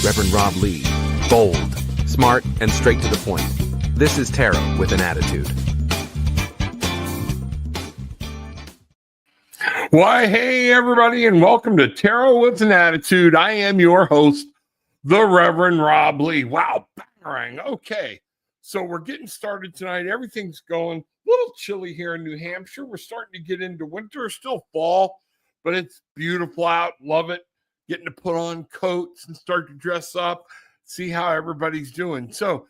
Reverend Rob Lee. Bold, smart, and straight to the point. This is Tarot with an Attitude. Why, hey, everybody, and welcome to Tarot with an Attitude. I am your host, the Reverend Rob Lee. Wow, bang. Okay, so we're getting started tonight. Everything's going a little chilly here in New Hampshire. We're starting to get into winter, still fall, but it's beautiful out. Love it. Getting to put on coats and start to dress up, see how everybody's doing. So,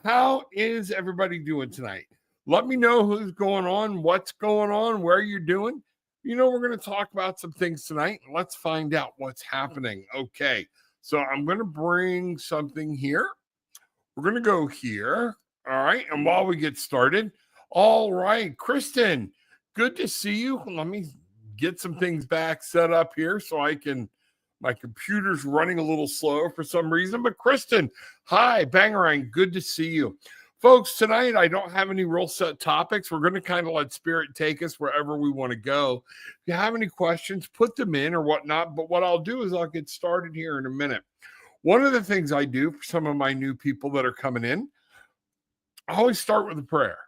how is everybody doing tonight? Let me know who's going on, what's going on, where you're doing. You know, we're going to talk about some things tonight. Let's find out what's happening. Okay, so I'm going to bring something here. We're going to go here. All right, and while we get started, all right, Kristen, good to see you. Let me get some things back set up here so I can. My computer's running a little slow for some reason, but Kristen, hi, Bangarang, good to see you. Folks, tonight I don't have any real set topics. We're going to kind of let Spirit take us wherever we want to go. If you have any questions, put them in or whatnot, but what I'll do is I'll get started here in a minute. One of the things I do for some of my new people that are coming in, I always start with a prayer.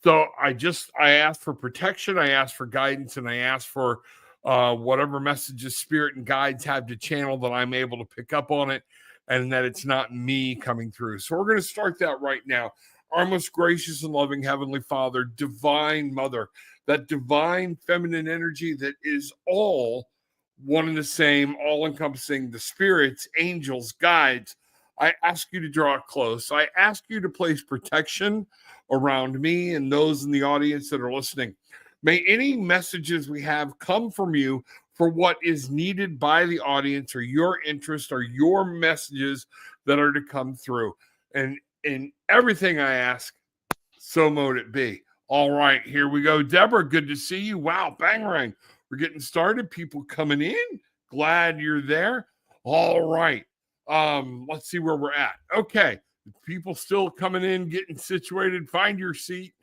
So I ask for protection, I ask for guidance, and I ask for whatever messages Spirit and guides have to channel that I'm able to pick up on it and that it's not me coming through. So we're going to start that right now. Our most gracious and loving Heavenly Father, Divine Mother, that divine feminine energy that is all one and the same, all encompassing the spirits, angels, guides. I ask you to draw it close. I ask you to place protection around me and those in the audience that are listening. May any messages we have come from you for what is needed by the audience or your interest or your messages that are to come through. And in everything I ask, so mote it be. All right, here we go. Deborah, good to see you. Wow, bangarang. We're getting started. People coming in. Glad you're there. All right. Let's see where we're at. Okay. People still coming in, getting situated. Find your seat.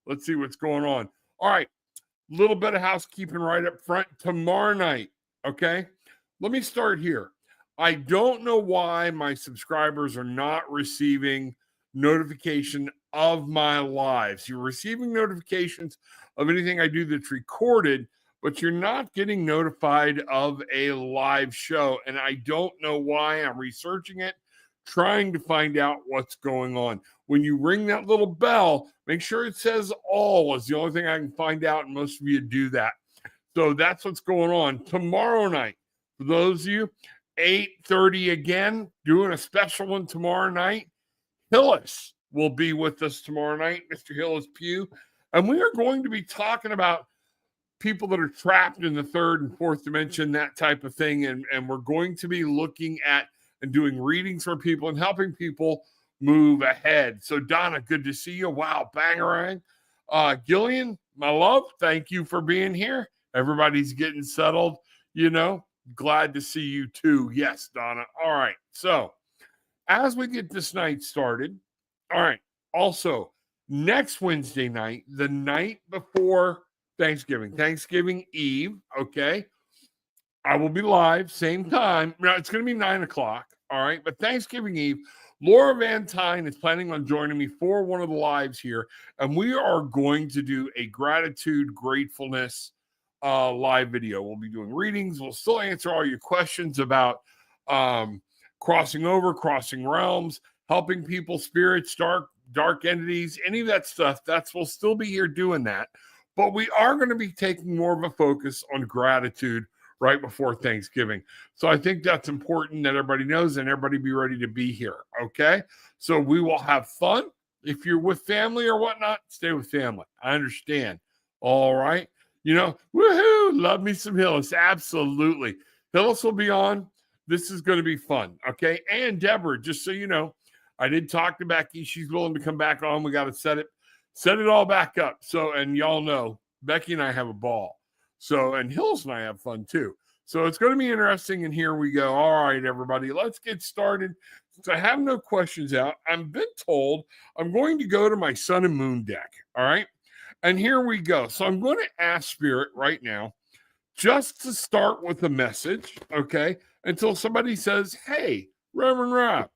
Let's see what's going on. All right, a little bit of housekeeping right up front. Tomorrow night, okay? Let me start here. I don't know why my subscribers are not receiving notification of my lives. You're receiving notifications of anything I do that's recorded, but you're not getting notified of a live show. And I don't know why. I'm researching it, trying to find out what's going on. When you ring that little bell, make sure it says all is the only thing I can find out, and most of you do that. So that's what's going on. Tomorrow night, for those of you, 8:30 again, doing a special one tomorrow night. Hillis will be with us tomorrow night, Mr. Hillis Pugh, and we are going to be talking about people that are trapped in the third and fourth dimension, that type of thing, and we're going to be looking at and doing readings for people and helping people move ahead. So Donna, good to see you. Wow, bangarang. Gillian, my love, thank you for being here. Everybody's getting settled, you know. Glad to see you too. Yes, Donna. All right. So as we get this night started, all right. Also, next Wednesday night, the night before Thanksgiving Eve, okay, I will be live, same time. Now, it's going to be 9 o'clock, all right? But Thanksgiving Eve, Laura Van Tyne is planning on joining me for one of the lives here, and we are going to do a gratitude, gratefulness live video. We'll be doing readings. We'll still answer all your questions about crossing over, crossing realms, helping people, spirits, dark entities, any of that stuff. We'll still be here doing that. But we are going to be taking more of a focus on gratitude right before Thanksgiving. So I think that's important that everybody knows and everybody be ready to be here, okay? So we will have fun. If you're with family or whatnot, stay with family. I understand. All right? You know, woohoo, love me some Hillis. Absolutely. Hillis will be on. This is going to be fun, okay? And Deborah, just so you know, I did talk to Becky. She's willing to come back on. We got to set it all back up. So, and y'all know, Becky and I have a ball. So, and Hills and I have fun too. So it's going to be interesting. And here we go. All right, everybody, let's get started. Since I have no questions out, I've been told I'm going to go to my Sun and Moon deck. All right. And here we go. So I'm going to ask Spirit right now just to start with a message, okay, until somebody says, hey, Reverend Rob,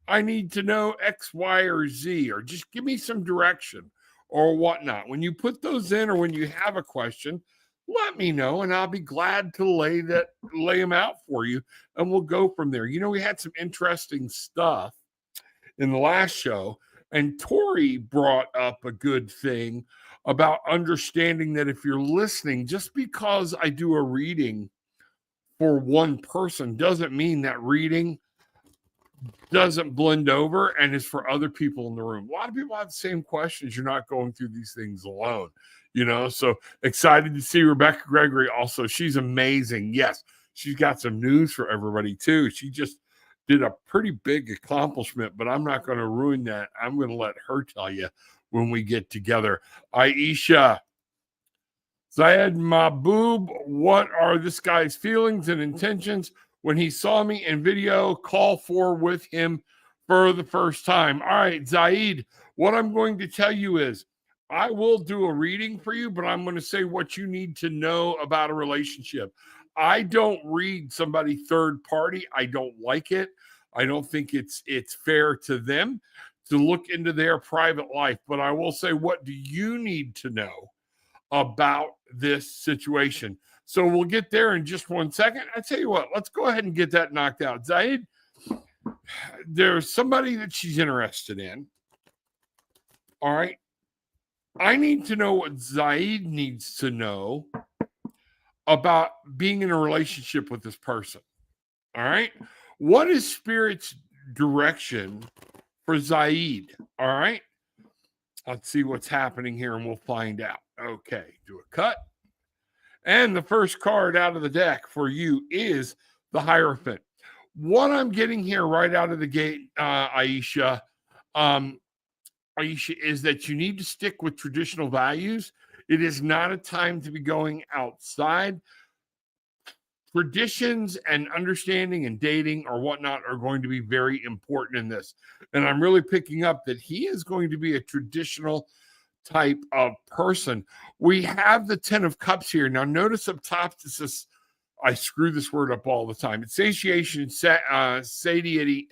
I need to know X, Y, or Z, or just give me some direction or whatnot. When you put those in or when you have a question, let me know and I'll be glad to lay them out for you and we'll go from there. You know, we had some interesting stuff in the last show, and Tori brought up a good thing about understanding that if you're listening, just because I do a reading for one person doesn't mean that reading doesn't blend over and is for other people in the room. A lot of people have the same questions. You're not going through these things alone, you know? So excited to see Rebecca Gregory also. She's amazing. Yes, she's got some news for everybody too. She just did a pretty big accomplishment, but I'm not going to ruin that. I'm going to let her tell you when we get together. Aisha, Zayed Mahboob, what are this guy's feelings and intentions when he saw me in video call for with him for the first time? All right, Zaid, what I'm going to tell you is I will do a reading for you, but I'm going to say what you need to know about a relationship. I don't read somebody third party. I don't like it. I don't think it's fair to them to look into their private life. But I will say, what do you need to know about this situation? So we'll get there in just 1 second. I tell you what, let's go ahead and get that knocked out. Zaid, there's somebody that she's interested in. All right. I need to know what Zaid needs to know about being in a relationship with this person. All right. What is Spirit's direction for Zaid? All right. Let's see what's happening here and we'll find out. Okay. Do a cut. And the first card out of the deck for you is the Hierophant. What I'm getting here right out of the gate, Aisha, is that you need to stick with traditional values. It is not a time to be going outside. Traditions and understanding and dating or whatnot are going to be very important in this. And I'm really picking up that he is going to be a traditional type of person. We have the 10 of Cups here. Now, notice up top, this is, I screw this word up all the time. It's satiation, satiety,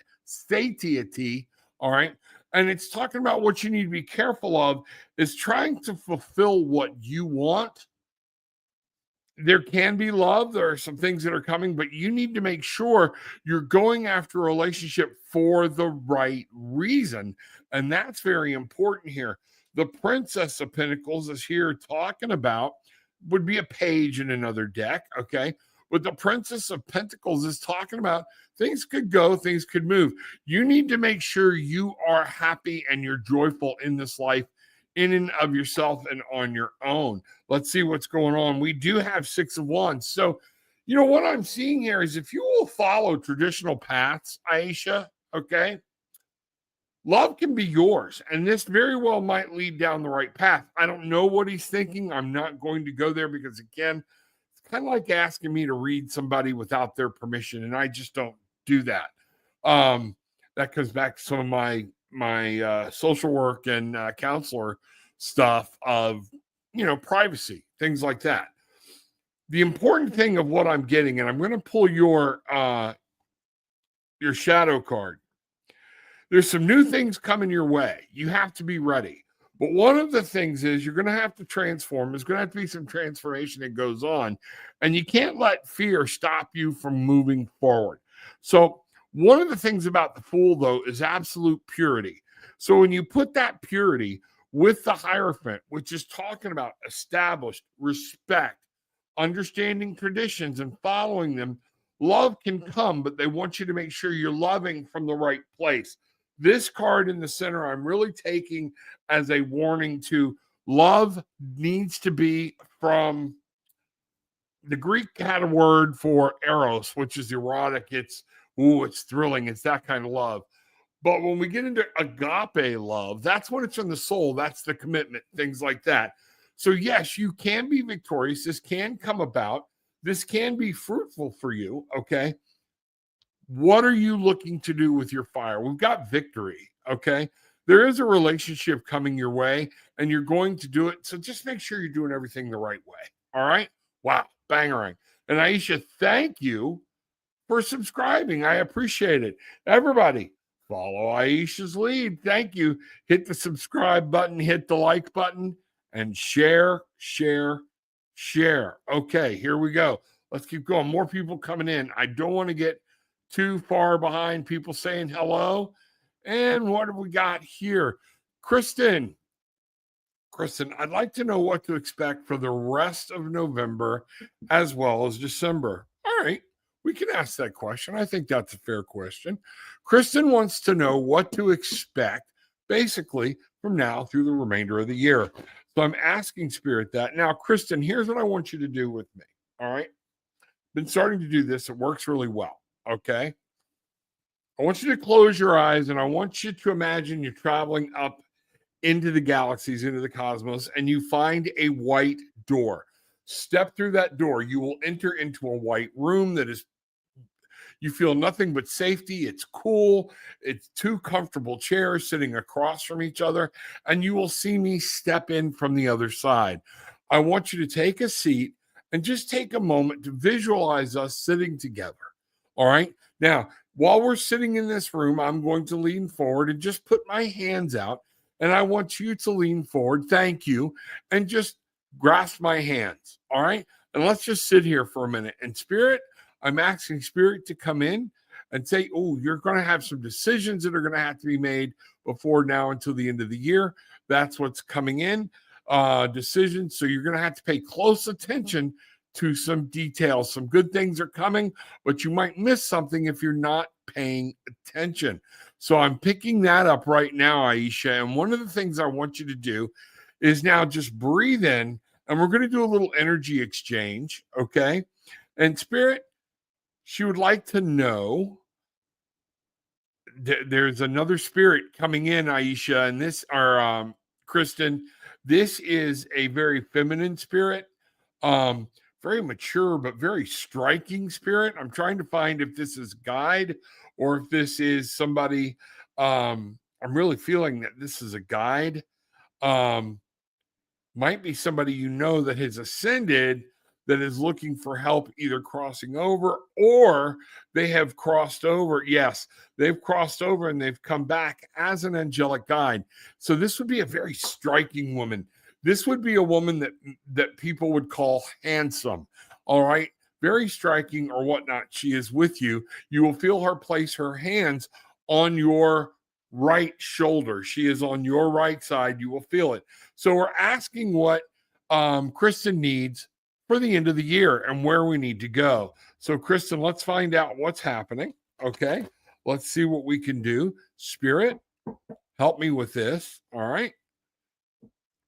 all right? And it's talking about what you need to be careful of is trying to fulfill what you want. There can be love. There are some things that are coming, but you need to make sure you're going after a relationship for the right reason. And that's very important here. The Princess of Pentacles is here talking about, would be a page in another deck, okay? But the Princess of Pentacles is talking about things could go, things could move. You need to make sure you are happy and you're joyful in this life, in and of yourself and on your own. Let's see what's going on. We do have 6 of Wands. So, you know, what I'm seeing here is if you will follow traditional paths, Aisha, okay, love can be yours. And this very well might lead down the right path. I don't know what he's thinking. I'm not going to go there because, again, it's kind of like asking me to read somebody without their permission. And I just don't do that. That comes back to some of my social work and counselor stuff of, you know, privacy, things like that. The important thing of what I'm getting, and I'm going to pull your shadow card. There's some new things coming your way. You have to be ready. But one of the things is you're going to have to transform. There's going to have to be some transformation that goes on. And you can't let fear stop you from moving forward. So one of the things about the Fool, though, is absolute purity. So when you put that purity with the Hierophant, which is talking about established respect, understanding traditions and following them, love can come, but they want you to make sure you're loving from the right place. This card in the center, I'm really taking as a warning to love needs to be from the Greek had a word for eros, which is erotic. It's thrilling. It's that kind of love. But when we get into agape love, that's when it's from the soul. That's the commitment, things like that. So yes, you can be victorious. This can come about. This can be fruitful for you, okay? What are you looking to do with your fire? We've got victory, okay? There is a relationship coming your way, and you're going to do it. So just make sure you're doing everything the right way, all right? Wow. bangerang. And Aisha, thank you for subscribing. I appreciate it. Everybody, follow Aisha's lead. Thank you. Hit the subscribe button, hit the like button, and share, share, share. Okay, here we go. Let's keep going. More people coming in. I don't want to get too far behind people saying hello. And what have we got here? Kristen, I'd like to know what to expect for the rest of November as well as December. All right, we can ask that question. I think that's a fair question. Kristen wants to know what to expect basically from now through the remainder of the year. So I'm asking Spirit that. Now, Kristen, here's what I want you to do with me. All right. Been starting to do this. It works really well. Okay. I want you to close your eyes and I want you to imagine you're traveling up into the galaxies, into the cosmos, and you find a white door. Step through that door. You will enter into a white room that is, you feel nothing but safety. It's cool. It's two comfortable chairs sitting across from each other, and you will see me step in from the other side. I want you to take a seat and just take a moment to visualize us sitting together. All right. Now, while we're sitting in this room, I'm going to lean forward and just put my hands out. And I want you to lean forward. Thank you. And just grasp my hands. All right. And let's just sit here for a minute. And Spirit, I'm asking Spirit to come in and say, oh, you're going to have some decisions that are going to have to be made before now until the end of the year. That's what's coming in. Decisions. So you're going to have to pay close attention to some details. Some good things are coming, but you might miss something if you're not paying attention. So I'm picking that up right now, Aisha. And one of the things I want you to do is now just breathe in, and we're going to do a little energy exchange, okay? And Spirit, she would like to know, there's another spirit coming in, Aisha, and this are Kristen. This is a very feminine spirit, very mature, but very striking spirit. I'm trying to find if this is guide or if this is somebody. I'm really feeling that this is a guide. Might be somebody you know that has ascended that is looking for help either crossing over or they have crossed over. Yes, they've crossed over and they've come back as an angelic guide. So this would be a very striking woman. This would be a woman that people would call handsome. All right. Very striking or whatnot. She is with you. You will feel her place her hands on your right shoulder. She is on your right side. You will feel it. So we're asking what Kristen needs for the end of the year and where we need to go. So Kristen, let's find out what's happening. Okay. Let's see what we can do. Spirit, help me with this. All right.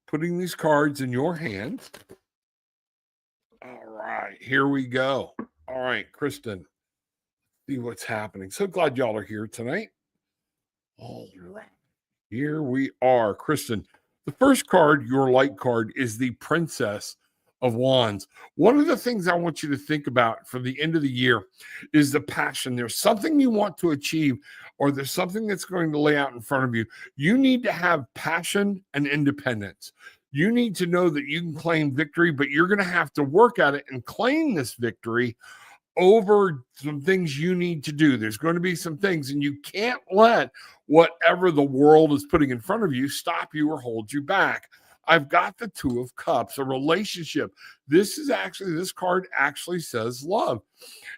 Putting these cards in your hands. All right, here we go. All right, Kristen, see what's happening. So glad y'all are here tonight. All right, here we are. Kristen, the first card, your light card, is the Princess of Wands. One of the things I want you to think about for the end of the year is the passion. There's something you want to achieve, or there's something that's going to lay out in front of you. You need to have passion and independence. You need to know that you can claim victory, but you're going to have to work at it and claim this victory over some things you need to do. There's going to be some things, and you can't let whatever the world is putting in front of you stop you or hold you back. I've got the Two of Cups, a relationship. This card actually says love.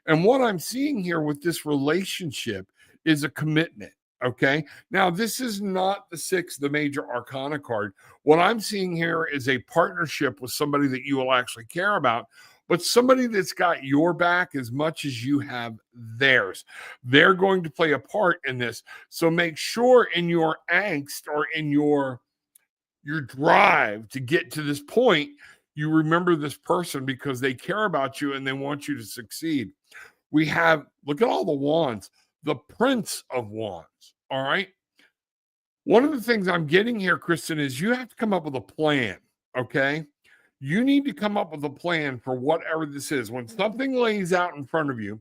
And what I'm seeing here with this relationship is a commitment. Okay. Now, this is not the six, the major arcana card. What I'm seeing here is a partnership with somebody that you will actually care about, but somebody that's got your back as much as you have theirs. They're going to play a part in this. So make sure in your angst or in your drive to get to this point, you remember this person because they care about you and they want you to succeed. We have, look at all the wands, the Prince of Wands. All right. One of the things I'm getting here, Kristen, is you have to come up with a plan. Okay. You need to come up with a plan for whatever this is. When something lays out in front of you,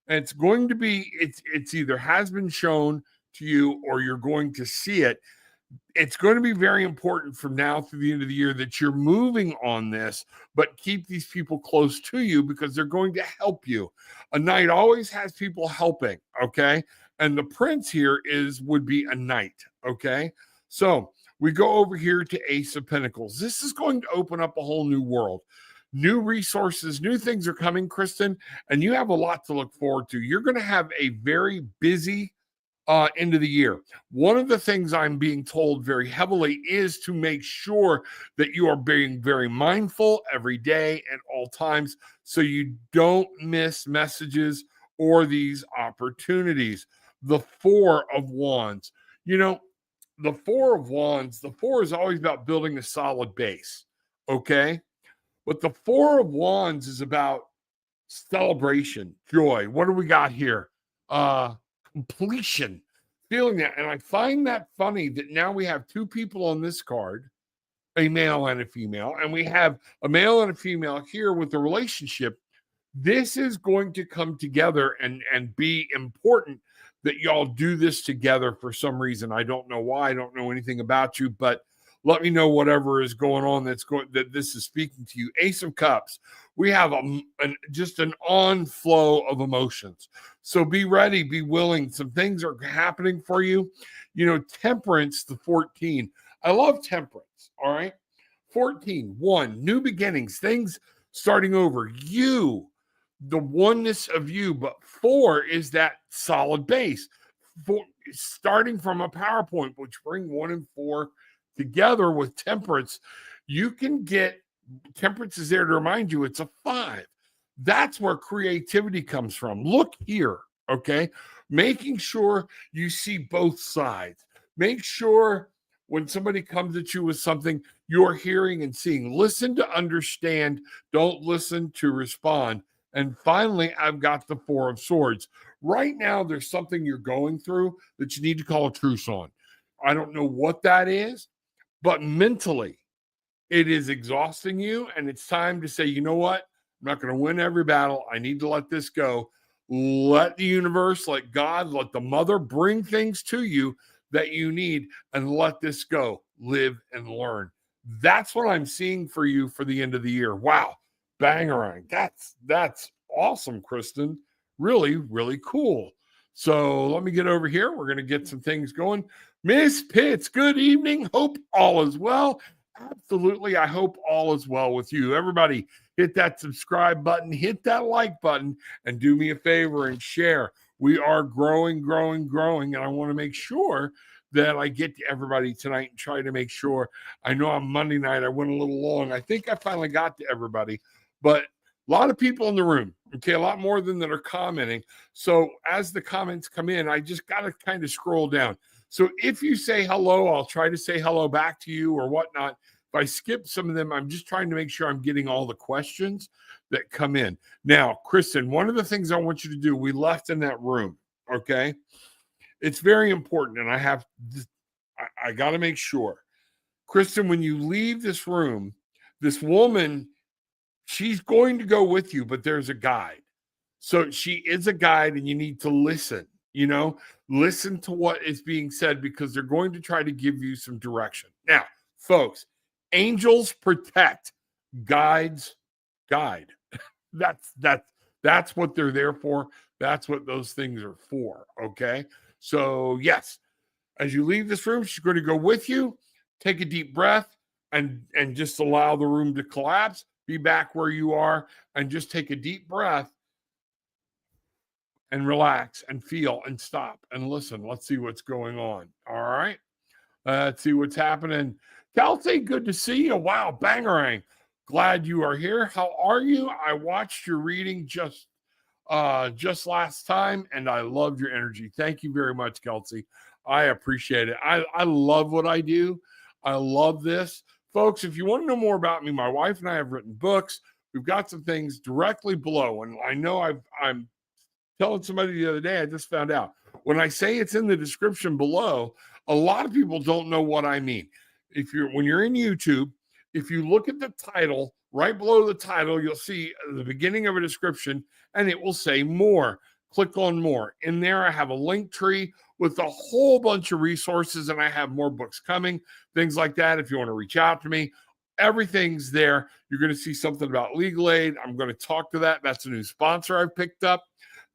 and it's going to be, it's either has been shown to you or you're going to see it. it's going to be very important from now through the end of the year that you're moving on this, but keep these people close to you because they're going to help you. A knight always has people helping, okay? And the prince here would be a knight, okay? So we go over here to Ace of Pentacles. This is going to open up a whole new world. New resources, new things are coming, Kristen, and you have a lot to look forward to. You're going to have a very busy end of the year. One of the things I'm being told very heavily is to make sure that you are being very mindful every day at all times so you don't miss messages or these opportunities. The Four of Wands. You know, the Four of Wands, the four is always about building a solid base, okay? But the Four of Wands is about celebration, joy. What do we got here? Completion, feeling that. And I find that funny that now we have two people on this card, a male and a female, and we have a male and a female here with the relationship. This is going to come together and be important that y'all do this together for some reason. I don't know why. I don't know anything about you, but let me know whatever is going on that this is speaking to you. Ace of Cups. We have just an on-flow of emotions. So be ready, be willing. Some things are happening for you. You know, Temperance, the 14. I love Temperance, all right? 14, 1, new beginnings, things starting over. You, the oneness of you. But 4 is that solid base. 4, starting from a PowerPoint, which bring 1 and 4 together with Temperance, you can get Temperance is there to remind you it's a 5. That's where creativity comes from. Look here, okay? Making sure you see both sides. Make sure when somebody comes at you with something, you're hearing and seeing. Listen to understand. Don't listen to respond. And finally, I've got the 4 of Swords. Right now, there's something you're going through that you need to call a truce on. I don't know what that is, but mentally, it is exhausting you, and it's time to say, you know what? I'm not going to win every battle. I need to let this go. Let the universe, let God, let the mother bring things to you that you need, and let this go. Live and learn. That's what I'm seeing for you for the end of the year. Wow. Bangarang. That's awesome, Kristen. Really, really cool. So let me get over here. We're going to get some things going. Miss Pitts, good evening. Hope all is well. Absolutely. I hope all is well with you. Everybody, hit that subscribe button, hit that like button, and do me a favor and share. We are growing, and I want to make sure that I get to everybody tonight and try to make sure. I know on Monday night I went a little long. I think I finally got to everybody, but a lot of people in the room, okay, a lot more than that are commenting. So as the comments come in, I just got to kind of scroll down. So if you say hello, I'll try to say hello back to you or whatnot. If I skip some of them, I'm just trying to make sure I'm getting all the questions that come in. Now, Kristen, one of the things I want you to do, we left in that room, okay? It's very important, and I got to make sure. Kristen, when you leave this room, this woman, she's going to go with you, but there's a guide. So she is a guide, and you need to listen. You know, listen to what is being said because they're going to try to give you some direction. Now, folks, angels protect, guides guide. That's what they're there for. That's what those things are for. Okay. So yes, as you leave this room, she's going to go with you. Take a deep breath and just allow the room to collapse. Be back where you are and just take a deep breath. And relax and feel and stop and listen. Let's see what's going on. All right. Let's see what's happening. Kelsey, good to see you. Wow, bangarang. Glad you are here. How are you? I watched your reading just last time, and I loved your energy. Thank you very much, Kelsey. I appreciate it. I love what I do. I love this. Folks, if you want to know more about me, my wife and I have written books. We've got some things directly below, and I know I'm telling somebody the other day, I just found out when I say it's in the description below, a lot of people don't know what I mean. When you're in YouTube, if you look at the title, right below the title, you'll see the beginning of a description and it will say more. Click on more. In there, I have a link tree with a whole bunch of resources, and I have more books coming, things like that. If you want to reach out to me, everything's there. You're going to see something about legal aid. I'm going to talk to that. That's a new sponsor I've picked up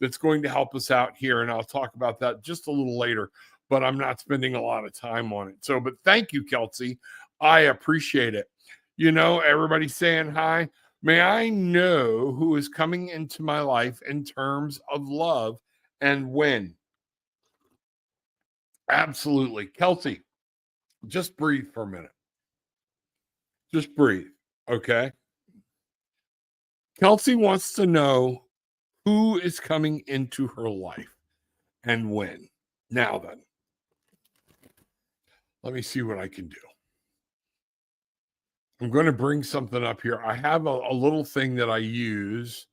that's going to help us out here, and I'll talk about that just a little later, but I'm not spending a lot of time on it. So, but thank you, Kelsey. I appreciate it. You know, everybody's saying hi. May I know who is coming into my life in terms of love and when? Absolutely. Kelsey, just breathe for a minute. Just breathe. Okay. Kelsey wants to know who is coming into her life and when. Now then, let me see what I can do. I'm going to bring something up here. I have a little thing that I use.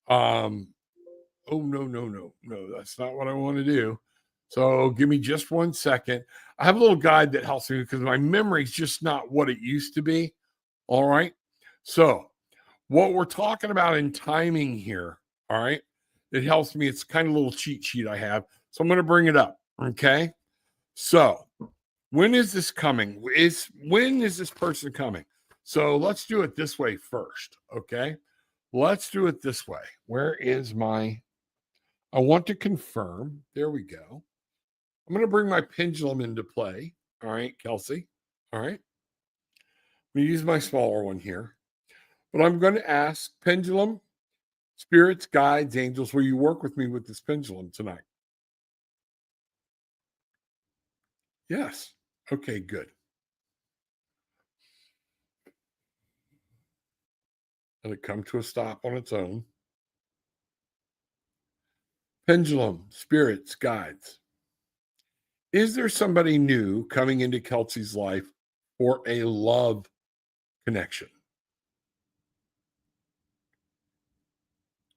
Oh, no. That's not what I want to do. So give me just 1 second. I have a little guide that helps me because my memory is just not what it used to be. All right. So what we're talking about in timing here, all right, it helps me. It's kind of a little cheat sheet I have. So I'm going to bring it up. Okay. So when is this coming? When is this person coming? So let's do it this way first. Okay. Let's do it this way. Where is my, I want to confirm. There we go. I'm going to bring my pendulum into play. All right, Kelsey. All right. I'm going to use my smaller one here. But I'm going to ask pendulum, spirits, guides, angels, will you work with me with this pendulum tonight? Yes. Okay, good. Let it come to a stop on its own. Pendulum, spirits, guides. Is there somebody new coming into Kelsey's life for a love connection?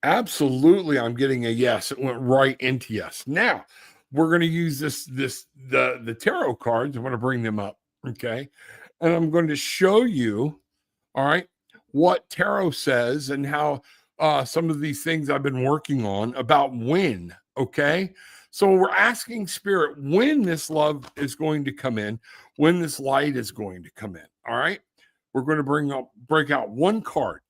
Absolutely, I'm getting a yes. It went right into yes. Now, we're going to use the tarot cards. I'm going to bring them up, okay? And I'm going to show you, all right, what tarot says and how some of these things I've been working on about when, okay? So we're asking spirit when this love is going to come in, when this light is going to come in, all right? We're going to break out one card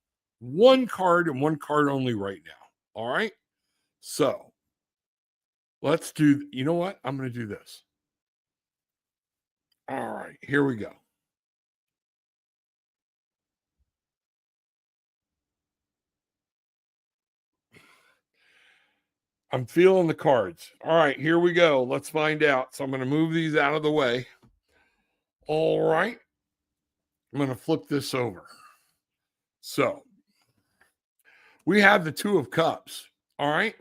and one card only right now, all right? So let's do, you know what? I'm going to do this. All right, here we go. I'm feeling the cards. All right, here we go. Let's find out. So I'm going to move these out of the way. All right. I'm going to flip this over. So we have the Two of Cups. All right.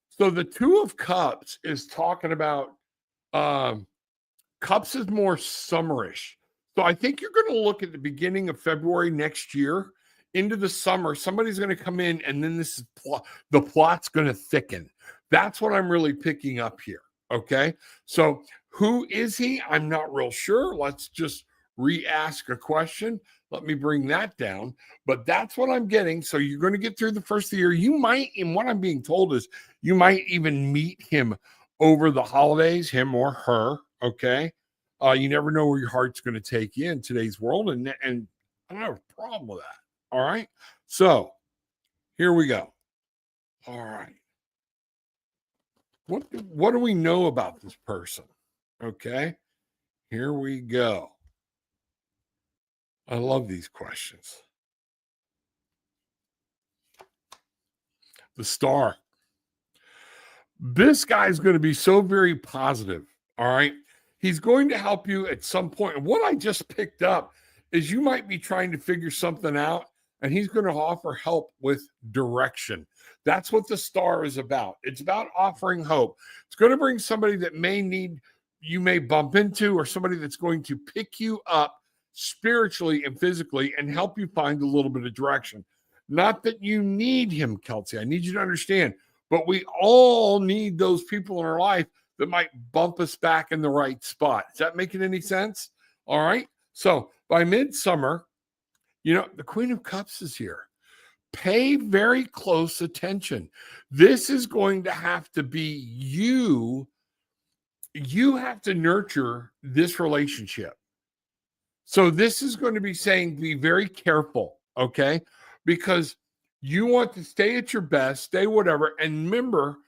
So the Two of Cups is talking about Cups is more summerish. So I think you're going to look at the beginning of February next year into the summer. Somebody's going to come in, and then the plot's going to thicken. That's what I'm really picking up here. Okay. So who is he? I'm not real sure. Let's just re-ask a question. Let me bring that down. But that's what I'm getting. So you're going to get through the first of the year. You might, and what I'm being told is you might even meet him over the holidays, him or her. Okay. You never know where your heart's going to take you in today's world. And I don't have a problem with that. All right. So here we go. All right. What do we know about this person? Okay. Here we go. I love these questions. The Star. This guy's going to be so very positive. All right. He's going to help you at some point. And what I just picked up is you might be trying to figure something out, and he's going to offer help with direction. That's what the Star is about. It's about offering hope. It's going to bring somebody that you may bump into, or somebody that's going to pick you up spiritually and physically and help you find a little bit of direction. Not that you need him, Kelsey. I need you to understand, but we all need those people in our life that might bump us back in the right spot. Is that making any sense? All right. So by midsummer, the Queen of Cups is here. Pay very close attention. This is going to have to be you you have to nurture this relationship. So this is going to be saying be very careful, okay? Because you want to stay at your best, stay whatever, and remember,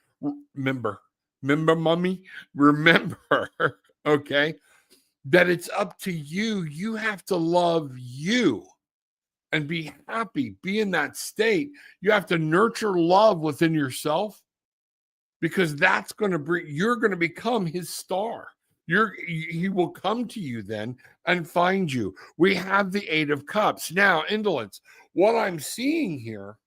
mommy, remember, okay, that it's up to you. You have to love you and be happy, be in that state. You have to nurture love within yourself because that's going to bring, you're going to become his star. He will come to you then and find you. We have the Eight of Cups. Now, indolence, what I'm seeing here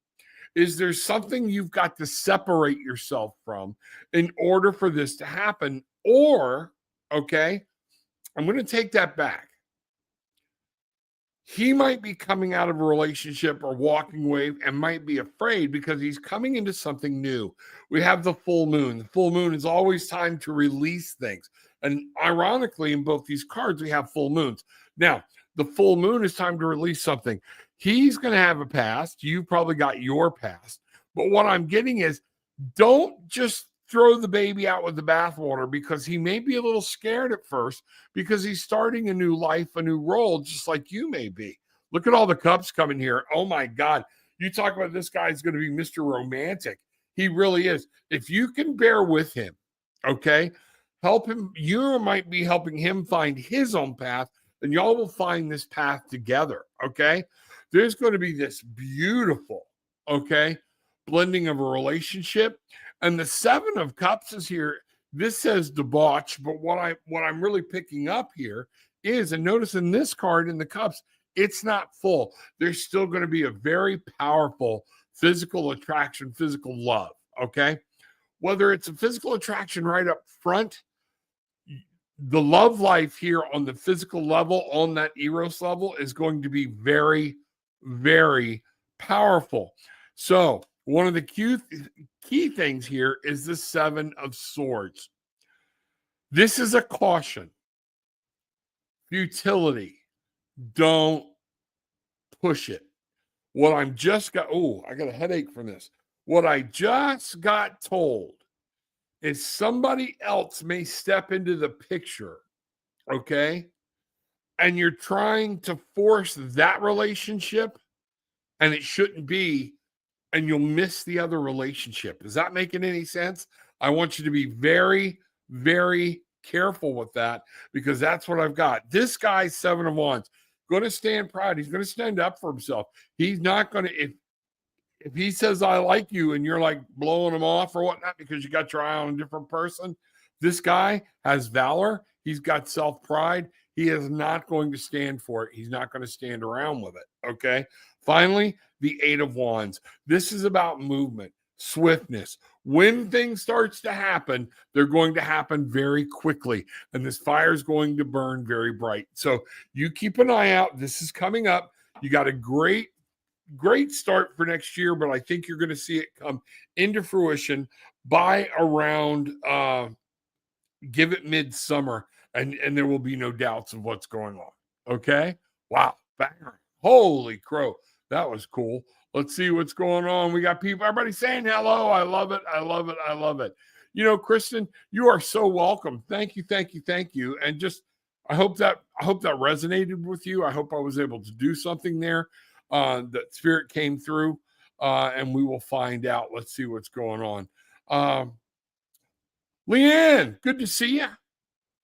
is there's something you've got to separate yourself from in order for this to happen. Or, okay, I'm going to take that back. He might be coming out of a relationship or walking away and might be afraid because he's coming into something new. We have the full moon. The full moon is always time to release things. And ironically, in both these cards, we have full moons. Now, the full moon is time to release something. He's going to have a past. You've probably got your past. But what I'm getting is don't just throw the baby out with the bathwater because he may be a little scared at first because he's starting a new life, a new role, just like you may be. Look at all the cups coming here. Oh my God. You talk about this guy's going to be Mr. Romantic. He really is. If you can bear with him, okay, help him. You might be helping him find his own path, and y'all will find this path together, okay? There's going to be this beautiful, okay, blending of a relationship. And the Seven of Cups is here. This says debauch, but what I'm really picking up here is, and notice in this card in the cups, it's not full. There's still going to be a very powerful physical attraction, physical love, okay? Whether it's a physical attraction right up front, the love life here on the physical level, on that eros level, is going to be very, very powerful. So one of the key things here is the Seven of Swords. This is a caution. Futility. Don't push it. What I'm just got, I got a headache from this. What I just got told is somebody else may step into the picture, okay? And you're trying to force that relationship, and it shouldn't be, and you'll miss the other relationship. Is that making any sense? I want you to be very, very careful with that because that's what I've got. This guy's Seven of Wands, going to stand proud. He's going to stand up for himself. He's not going to, if he says, I like you, and you're like blowing him off or whatnot because you got your eye on a different person, this guy has valor. He's got self-pride. He is not going to stand for it. He's not going to stand around with it, okay? Finally, the Eight of Wands. This is about movement, swiftness. When things starts to happen, they're going to happen very quickly, and this fire is going to burn very bright. So you keep an eye out. This is coming up. You got a great start for next year, but I think you're going to see it come into fruition by around give it midsummer, and there will be no doubts of what's going on. Okay? Wow. Banger. Holy crow. That was cool. Let's see what's going on. We got people, everybody saying hello. I love it. I love it. I love it. You know, Kristen, you are so welcome. Thank you. Thank you. Thank you. And just, I hope that resonated with you. I hope I was able to do something there. That spirit came through, and we will find out. Let's see what's going on. Leanne, good to see you.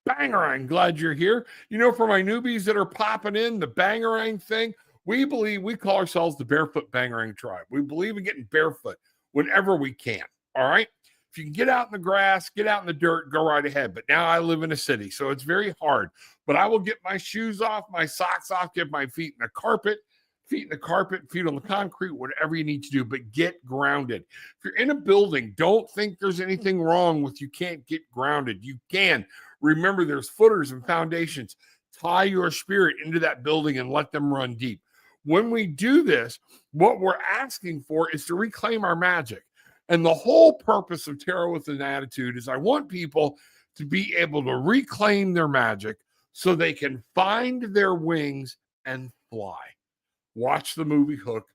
Bangarang, glad you're here. You know, for my newbies that are popping in, the Bangarang thing, we call ourselves the Barefoot Bangarang Tribe. We believe in getting barefoot whenever we can, all right? If you can get out in the grass, get out in the dirt, go right ahead. But now I live in a city, so it's very hard. But I will get my shoes off, my socks off, get my feet in the carpet, feet on the concrete, whatever you need to do, but get grounded. If you're in a building, don't think there's anything wrong with you can't get grounded. You can. Remember, there's footers and foundations. Tie your spirit into that building and let them run deep. When we do this, what we're asking for is to reclaim our magic. And the whole purpose of Tarot with an Attitude is I want people to be able to reclaim their magic so they can find their wings and fly. Watch the movie Hook.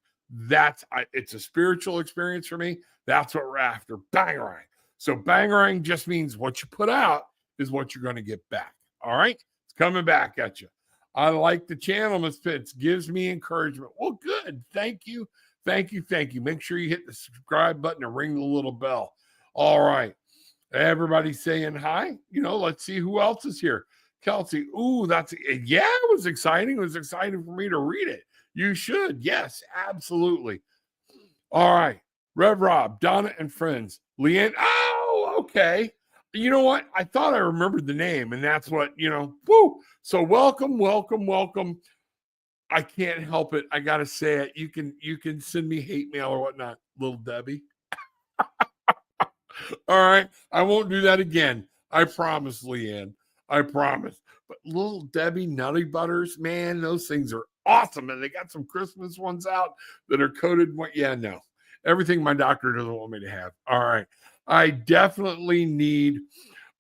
It's a spiritual experience for me. That's what we're after. Bangarang. So bangarang just means what you put out is what you're going to get back. All right? It's coming back at you. I like the channel, Miss Pitts. Gives me encouragement. Well, good. Thank you. Thank you. Thank you. Make sure you hit the subscribe button and ring the little bell. All right. Everybody's saying hi. Let's see who else is here. Kelsey. Ooh, it was exciting. It was exciting for me to read it. You should. Yes, absolutely. All right. Rev Rob, Donna and friends. Leanne. Oh, okay. You know what? I thought I remembered the name, and that's what, woo. So welcome. I can't help it. I got to say it. You can send me hate mail or whatnot, little Debbie. All right. I won't do that again. I promise, Leanne. I promise. But little Debbie Nutty Butters, man, those things are awesome. And they got some Christmas ones out that are coated. Yeah, no. Everything my doctor doesn't want me to have. All right. I definitely need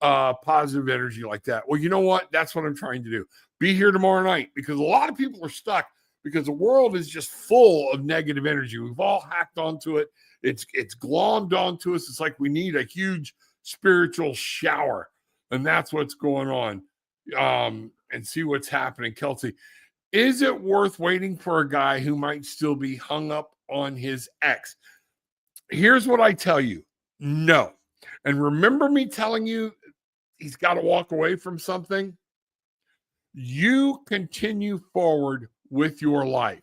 positive energy like that. Well, you know what? That's what I'm trying to do. Be here tomorrow night, because a lot of people are stuck because the world is just full of negative energy. We've all hacked onto it. It's glommed onto us. It's like we need a huge spiritual shower. And that's what's going on. And see what's happening. Kelsey, is it worth waiting for a guy who might still be hung up on his ex? Here's what I tell you. No. And remember me telling you he's got to walk away from something? You continue forward with your life.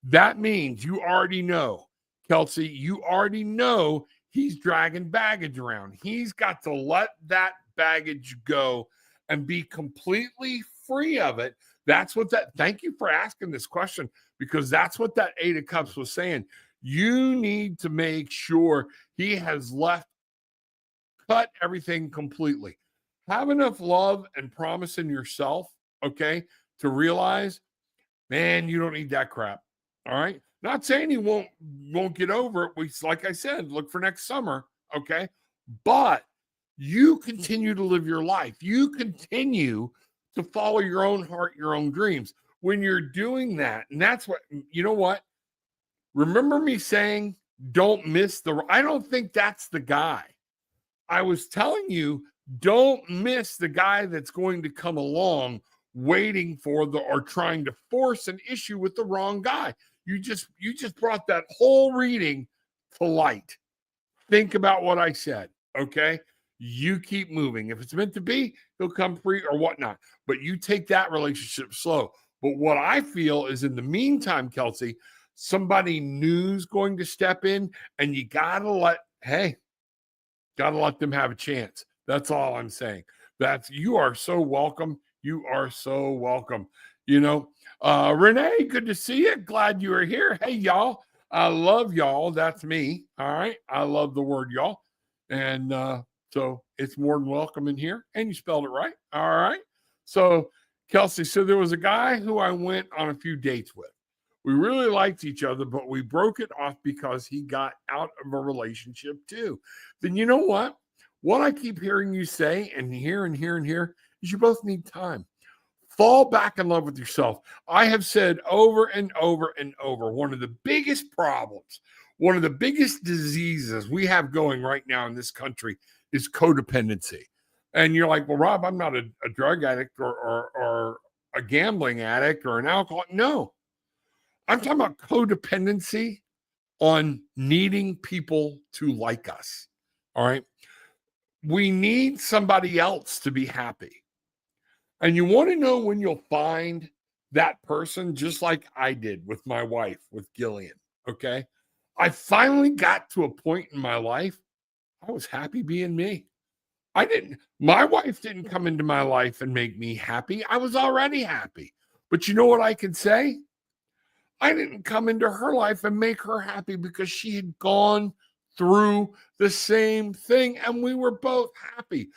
That means you already know, Kelsey, you already know he's dragging baggage around. He's got to let that baggage go and be completely free of it. Thank you for asking this question, because that's what that 8 of Cups was saying. You need to make sure he has cut everything completely. Have enough love and promise in yourself, okay, to realize, man, you don't need that crap. All right. Not saying he won't get over it. Like I said, look for next summer. Okay. But you continue to live your life. You continue to follow your own heart, your own dreams. When you're doing that, and that's what, you know what? Remember me saying, don't miss I don't think that's the guy. I was telling you, don't miss the guy that's going to come along waiting for or trying to force an issue with the wrong guy. You just brought that whole reading to light. Think about what I said, okay? You keep moving. If it's meant to be, he'll come free or whatnot. But you take that relationship slow. But what I feel is, in the meantime, Kelsey, somebody new's going to step in, and you gotta let them have a chance. That's all I'm saying. You are so welcome. You are so welcome. Renee, good to see you. Glad you are here. Hey, y'all. I love y'all. That's me. All right. I love the word y'all. And so it's more than welcome in here. And you spelled it right. All right. So, Kelsey, there was a guy who I went on a few dates with. We really liked each other, but we broke it off because he got out of a relationship too. Then you know what? What I keep hearing you say, and here, is you both need time. Fall back in love with yourself. I have said over and over and over, one of the biggest problems, one of the biggest diseases we have going right now in this country is codependency. And you're like, well, Rob, I'm not a drug addict or a gambling addict or an alcoholic. No, I'm talking about codependency on needing people to like us. All right. We need somebody else to be happy. And you want to know when you'll find that person, just like I did with my wife, with Gillian. Okay. I finally got to a point in my life, I was happy being me. My wife didn't come into my life and make me happy. I was already happy. But you know what I can say? I didn't come into her life and make her happy, because she had gone through the same thing and we were both happy.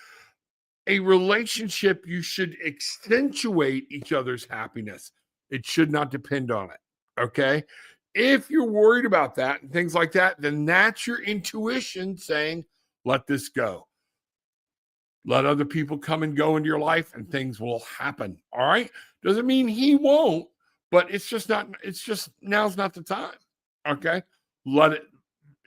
A relationship, you should accentuate each other's happiness. It should not depend on it. Okay. If you're worried about that and things like that, then that's your intuition saying, let this go. Let other people come and go into your life and things will happen. All right. Doesn't mean he won't, but it's just now's not the time. Okay. Let it.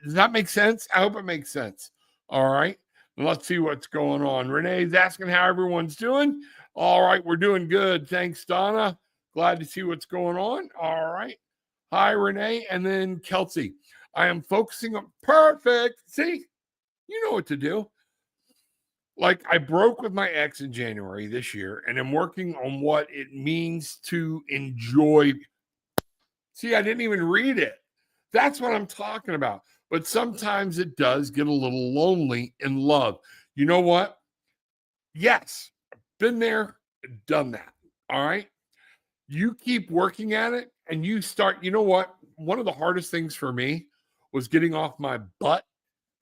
Does that make sense? I hope it makes sense. All right. Let's see what's going on. Renee's asking how everyone's doing. All right, we're doing good. Thanks, Donna. Glad to see what's going on. All right. Hi, Renee. And then Kelsey. I am focusing on perfect. See, you know what to do. Like, I broke with my ex in January this year, and I'm working on what it means to enjoy. See, I didn't even read it. That's what I'm talking about. But sometimes it does get a little lonely in love. You know what? Yes, been there, done that. All right. You keep working at it and you start. You know what? One of the hardest things for me was getting off my butt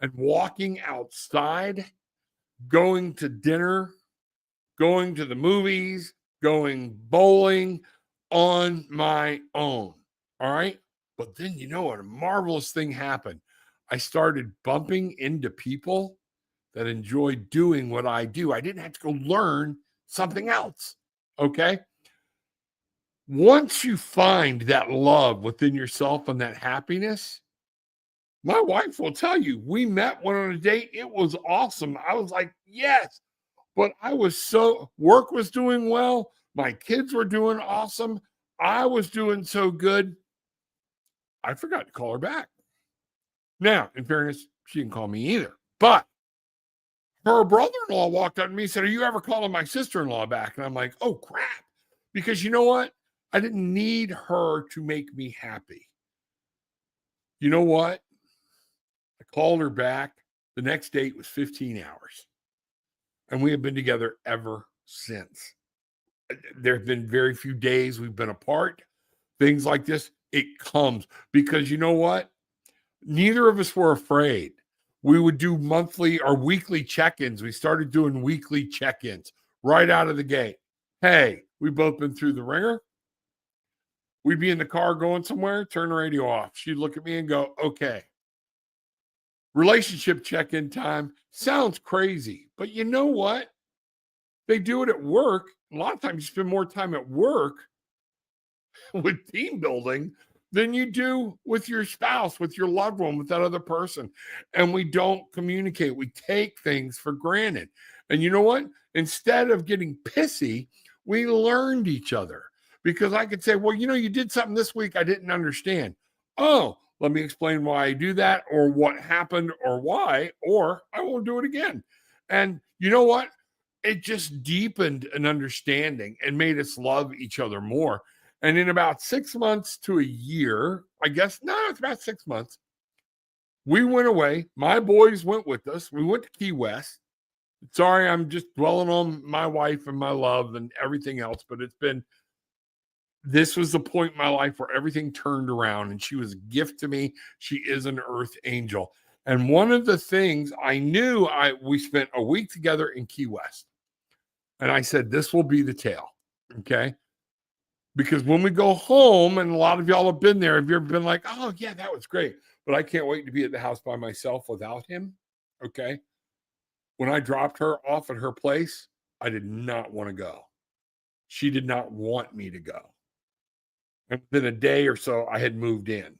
and walking outside, going to dinner, going to the movies, going bowling on my own. All right. But then, you know what? A marvelous thing happened. I started bumping into people that enjoy doing what I do. I didn't have to go learn something else. Okay. Once you find that love within yourself and that happiness, my wife will tell you, we met, went on a date. It was awesome. I was like, yes. But work was doing well. My kids were doing awesome. I was doing so good. I forgot to call her back. Now, in fairness, she didn't call me either. But her brother-in-law walked up to me and said, are you ever calling my sister-in-law back? And I'm like, oh, crap. Because you know what? I didn't need her to make me happy. You know what? I called her back. The next date was 15 hours. And we have been together ever since. There have been very few days we've been apart. Things like this, it comes. Because you know what? Neither of us were afraid. We would do monthly or weekly check-ins. We started doing weekly check-ins right out of the gate. Hey, we've both been through the ringer. We'd be in the car going somewhere, turn the radio off. She'd look at me and go, okay. Relationship check-in time sounds crazy, but you know what? They do it at work. A lot of times you spend more time at work with team building than you do with your spouse, with your loved one, with that other person. And we don't communicate. We take things for granted. And you know what? Instead of getting pissy, we learned each other. Because I could say, well, you know, you did something this week I didn't understand. Oh, let me explain why I do that, or what happened, or why, or I won't do it again. And you know what? It just deepened an understanding and made us love each other more. And in about 6 months to a year, I guess, no, it's about 6 months, we went away. My boys went with us. We went to Key West. Sorry, I'm just dwelling on my wife and my love and everything else, but this was the point in my life where everything turned around, and she was a gift to me. She is an earth angel. And one of the things I knew, we spent a week together in Key West. And I said, this will be the tale. Okay. Because when we go home, and a lot of y'all have been there, have you ever been like, oh, yeah, that was great, but I can't wait to be at the house by myself without him? Okay. When I dropped her off at her place, I did not want to go. She did not want me to go. And within a day or so, I had moved in.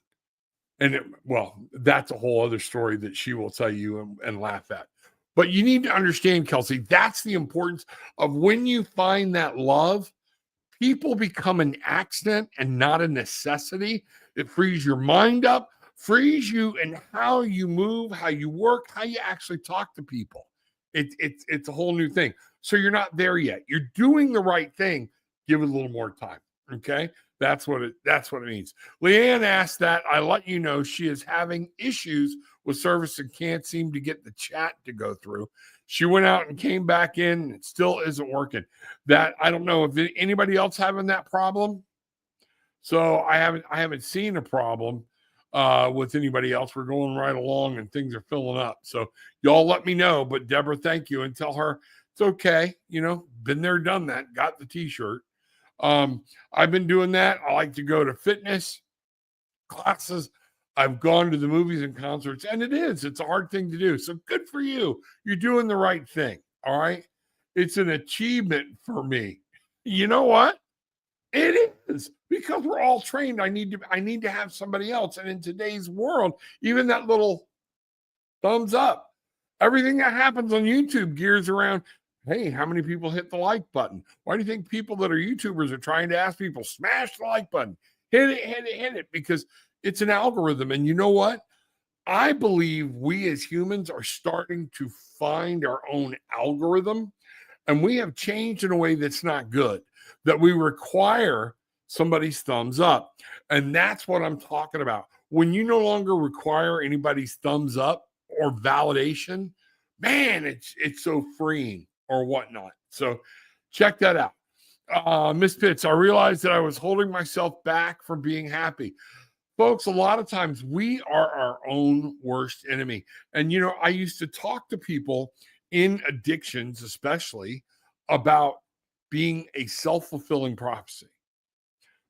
And that's a whole other story that she will tell you and laugh at. But you need to understand, Kelsey, that's the importance of when you find that love, people become an accident and not a necessity. It frees your mind up, frees you in how you move, how you work, how you actually talk to people. It's a whole new thing. So you're not there yet. You're doing the right thing. Give it a little more time. Okay. That's what it means. Leanne asked that I let you know she is having issues with service and can't seem to get the chat to go through. She went out and came back in, and it still isn't working. That I don't know if anybody else having that problem. So I haven't seen a problem with anybody else. We're going right along and things are filling up. So y'all let me know. But Deborah, thank you, and tell her it's okay. You know, been there, done that, got the t-shirt. I've been doing that. I like to go to fitness classes. I've gone to the movies and concerts, and it's a hard thing to do. So good for you. You're doing the right thing. All right. It's an achievement for me. You know what? It is, because we're all trained. I need to have somebody else. And in today's world, even that little thumbs up, Everything that happens on YouTube gears around, hey, how many people hit the like button? Why do you think people that are YouTubers are trying to ask people, smash the like button, hit it, hit it, hit it? Because it's an algorithm. And you know what? I believe we as humans are starting to find our own algorithm, and we have changed in a way that's not good, that we require somebody's thumbs up. And that's what I'm talking about. When you no longer require anybody's thumbs up or validation, man, it's so freeing or whatnot. So check that out. Miss Pitts, I realized that I was holding myself back from being happy. Folks, a lot of times we are our own worst enemy. And, you know, I used to talk to people in addictions, especially about being a self-fulfilling prophecy.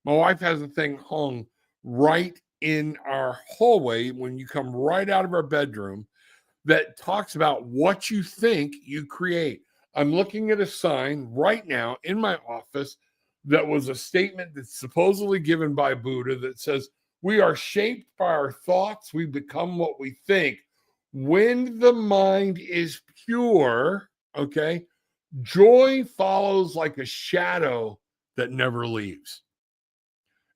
My wife has a thing hung right in our hallway when you come right out of our bedroom that talks about what you think you create. I'm looking at a sign right now in my office that was a statement that's supposedly given by Buddha that says, we are shaped by our thoughts. We become what we think. When the mind is pure, okay, joy follows like a shadow that never leaves.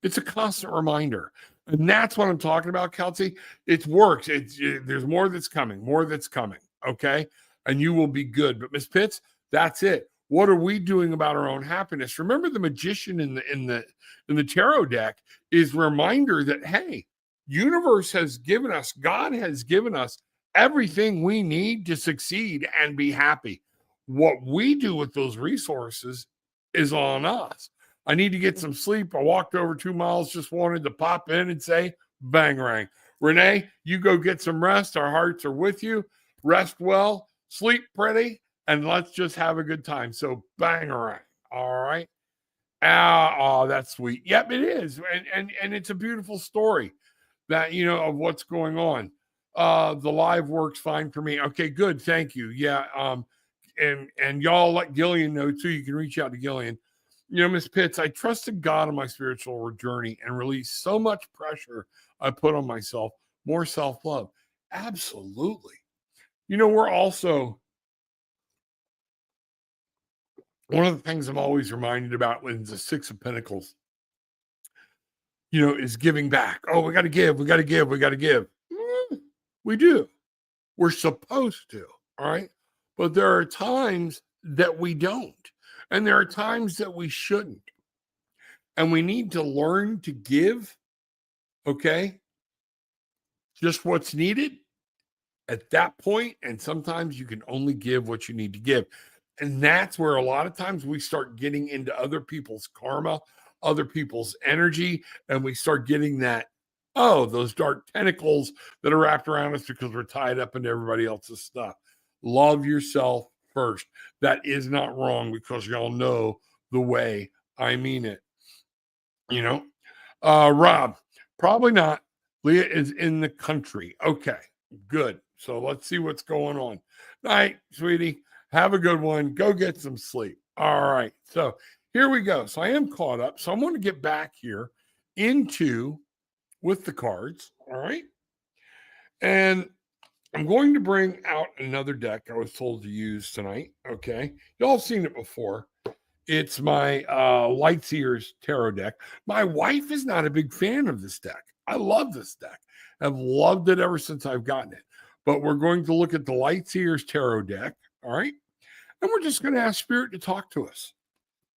It's a constant reminder. And that's what I'm talking about, Kelsey. It works. There's more that's coming, okay? And you will be good. But Miss Pitts, that's it. What are we doing about our own happiness? Remember, the magician in the tarot deck is a reminder that, hey, universe has given us, God has given us everything we need to succeed and be happy. What we do with those resources is on us. I need to get some sleep. I walked over 2 miles, just wanted to pop in and say, bangarang. Renee, you go get some rest. Our hearts are with you. Rest well, sleep pretty, and let's just have a good time. So bangarang. All right. Oh, that's sweet. Yep, it is. And it's a beautiful story that, you know, of what's going on. The live works fine for me. Okay, good. Thank you. Yeah. And y'all let Gillian know too. You can reach out to Gillian. You know, Miss Pitts, I trusted God on my spiritual journey and released so much pressure I put on myself, more self-love. Absolutely. You know, we're also, one of the things I'm always reminded about when the Six of Pentacles, you know, is giving back. Oh, we got to give, we got to give, we got to give. We do. We're supposed to, all right? But there are times that we don't. And there are times that we shouldn't. And we need to learn to give, okay, just what's needed at that point. And sometimes you can only give what you need to give. And that's where a lot of times we start getting into other people's karma, other people's energy, and we start getting that, oh, those dark tentacles that are wrapped around us because we're tied up into everybody else's stuff. Love yourself first. That is not wrong, because y'all know the way I mean it. You know, Rob, probably not. Leah is in the country. Okay, good. So let's see what's going on. Night, sweetie. Have a good one. Go get some sleep. All right. So here we go. So I am caught up. So I'm going to get back here into with the cards. All right. And I'm going to bring out another deck I was told to use tonight. Okay. Y'all have seen it before. It's my Lightseers Tarot deck. My wife is not a big fan of this deck. I love this deck. I've loved it ever since I've gotten it. But we're going to look at the Lightseers Tarot deck. All right. And we're just going to ask Spirit to talk to us.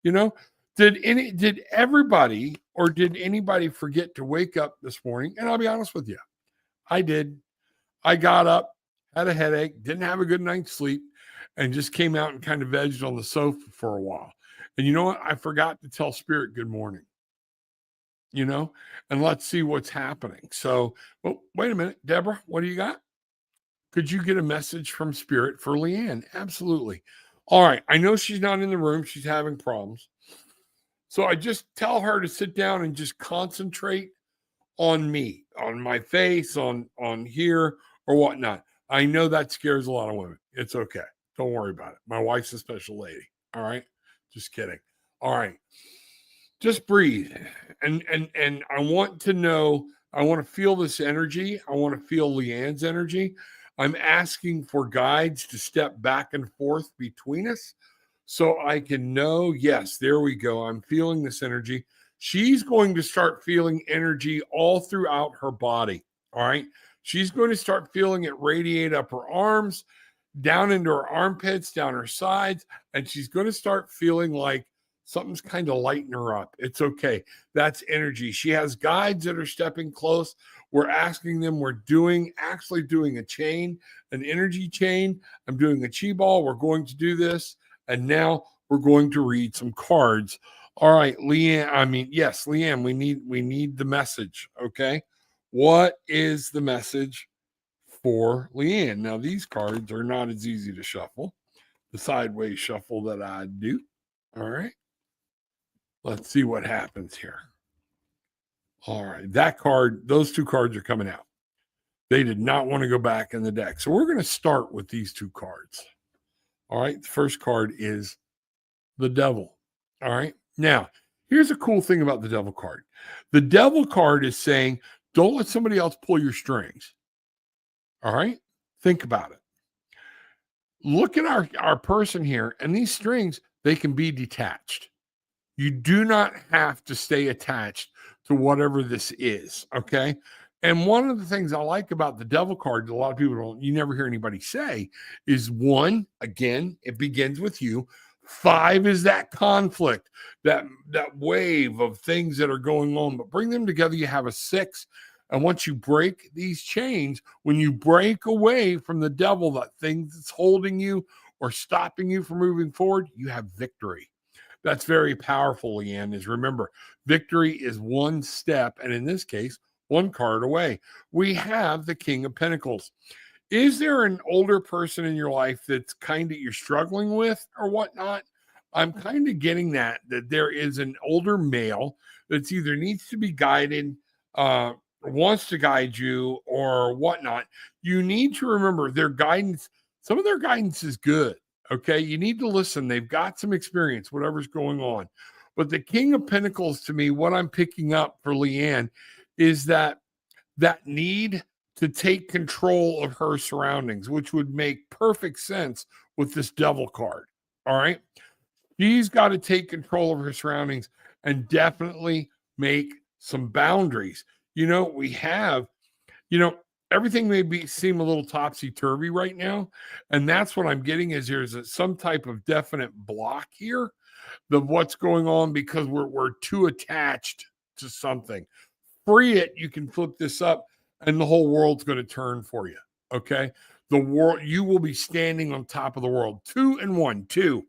You know, did everybody, or did anybody forget to wake up this morning? And I'll be honest with you, I did. I got up, had a headache, didn't have a good night's sleep, and just came out and kind of vegged on the sofa for a while. And you know what? I forgot to tell Spirit good morning, you know, and let's see what's happening. So, well, wait a minute, Deborah, what do you got? Could you get a message from Spirit for Leanne? Absolutely. All right. I know she's not in the room. She's having problems. So I just tell her to sit down and just concentrate on me, on my face, on here or whatnot. I know that scares a lot of women. It's okay. Don't worry about it. My wife's a special lady. All right. Just kidding. All right. Just breathe. And I want to know, I want to feel this energy. I want to feel Leanne's energy. I'm asking for guides to step back and forth between us so I can know, yes, there we go. I'm feeling this energy. She's going to start feeling energy all throughout her body. All right. She's going to start feeling it radiate up her arms, down into her armpits, down her sides, and she's going to start feeling like something's kind of lighting her up. It's okay. That's energy. She has guides that are stepping close. We're asking them, we're actually doing a chain, an energy chain. I'm doing a chi ball. We're going to do this. And now we're going to read some cards. All right, Leanne, we need the message. Okay. What is the message for Leanne? Now, these cards are not as easy to shuffle, the sideways shuffle that I do. All right. Let's see what happens here. All right. Those two cards are coming out. They did not want to go back in the deck. So we're going to start with these two cards. All right. The first card is the devil. All right. Now, here's a cool thing about the devil card. The devil card is saying, don't let somebody else pull your strings. All right. Think about it. Look at our person here, and these strings, they can be detached. You do not have to stay attached to whatever this is. Okay. And one of the things I like about the devil card, a lot of people you never hear anybody say, is 1, again, it begins with you. 5 is that conflict, that wave of things that are going on, but bring them together, you have a 6. And once you break these chains, when you break away from the devil, that thing that's holding you or stopping you from moving forward, you have victory. That's very powerful, Leanne, is remember, victory is one step, and in this case, one card away. We have the King of Pentacles. Is there an older person in your life that's kind of you're struggling with or whatnot? I'm kind of getting that there is an older male that's either needs to be guided, wants to guide you or whatnot. You need to remember their guidance. Some of their guidance is good. Okay. You need to listen. They've got some experience, whatever's going on. But the King of Pentacles, to me, what I'm picking up for Leanne is that need to take control of her surroundings, which would make perfect sense with this devil card. All right. She's got to take control of her surroundings and definitely make some boundaries. We have, everything may seem a little topsy-turvy right now. And that's what I'm getting is there's some type of definite block here of what's going on because we're too attached to something. Free it, you can flip this up and the whole world's going to turn for you. Okay. The world, you will be standing on top of the world. 2 and 1, 2,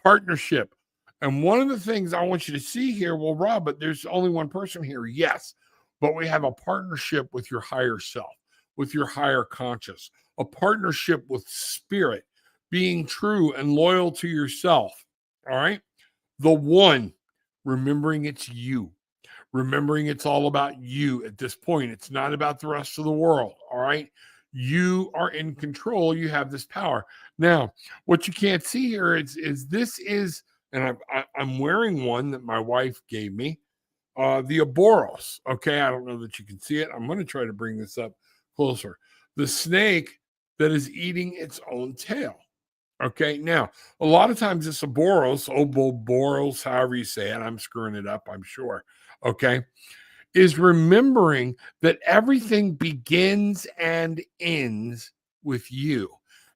partnership. And one of the things I want you to see here, well, Rob, but there's only one person here. Yes. But we have a partnership with your higher self, with your higher conscious, a partnership with spirit, being true and loyal to yourself. All right. The 1, remembering it's you. Remembering it's all about you at this point. It's not about the rest of the world. All right. You are in control. You have this power. Now, what you can't see here is this is, and I'm wearing one that my wife gave me, the Ouroboros. Okay. I don't know that you can see it. I'm going to try to bring this up closer. The snake that is eating its own tail. Okay. Now, a lot of times this Ouroboros, however you say it, I'm screwing it up, I'm sure. Okay, is remembering that everything begins and ends with you.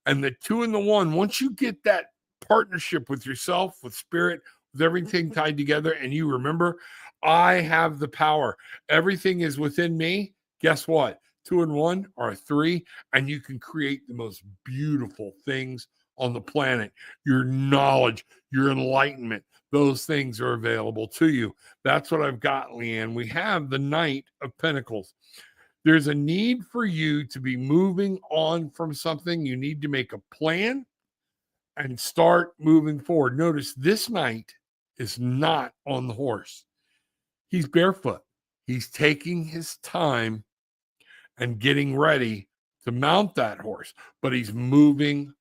And the 2 and the 1, once you get that partnership with yourself, with spirit, with everything tied together, and you remember, I have the power. Everything is within me. Guess what? 2 and 1 are 3, and you can create the most beautiful things on the planet. Your knowledge, your enlightenment, those things are available to you. That's what I've got, Leanne. We have the Knight of Pentacles. There's a need for you to be moving on from something. You need to make a plan and start moving forward. Notice this knight is not on the horse. He's barefoot. He's taking his time and getting ready to mount that horse, but he's moving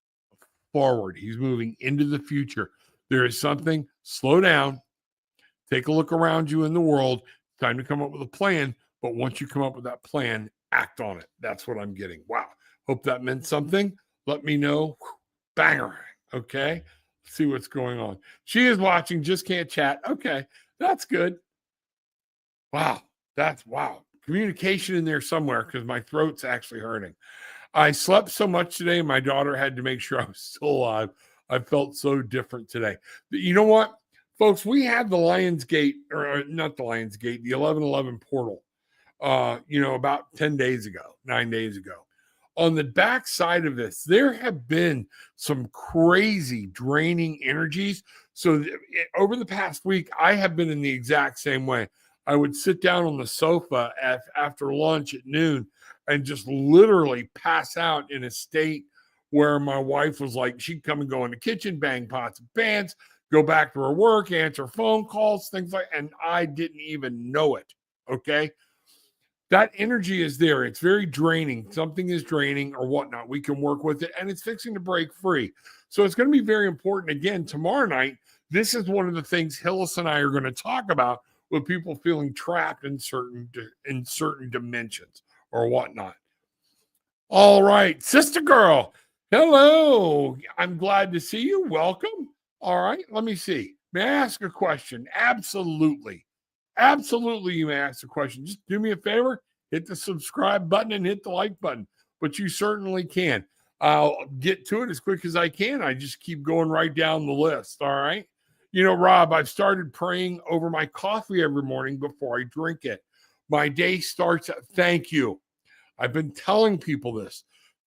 forward. He's moving into the future. There is something, slow down, take a look around you in the world. Time to come up with a plan. But once you come up with that plan, act on it. That's what I'm getting. Wow. Hope that meant something. Let me know. Banger. Okay. See what's going on. She is watching, just can't chat. Okay. That's good. Wow. Wow. Communication in there somewhere because my throat's actually hurting. I slept so much today. My daughter had to make sure I was still alive. I felt so different today. But you know what, folks? We had the Lionsgate, or not the Lionsgate, the 1111 portal, about 10 days ago, 9 days ago. On the back side of this, there have been some crazy draining energies. So over the past week, I have been in the exact same way. I would sit down on the sofa after lunch at noon and just literally pass out in a state where my wife was like, she'd come and go in the kitchen, bang pots and pans, go back to her work, answer phone calls, things like, and I didn't even know it. Okay. That energy is there. It's very draining. Something is draining or whatnot. We can work with it and it's fixing to break free. So it's going to be very important. Again, tomorrow night, this is one of the things Hillis and I are going to talk about with people feeling trapped in certain dimensions or whatnot. All right, sister girl. Hello. I'm glad to see you. Welcome. All right, let me see. May I ask a question? Absolutely. Absolutely, you may ask a question. Just do me a favor, hit the subscribe button and hit the like button, but you certainly can. I'll get to it as quick as I can. I just keep going right down the list, all right? Rob, I've started praying over my coffee every morning before I drink it. My day starts at thank you. I've been telling people this.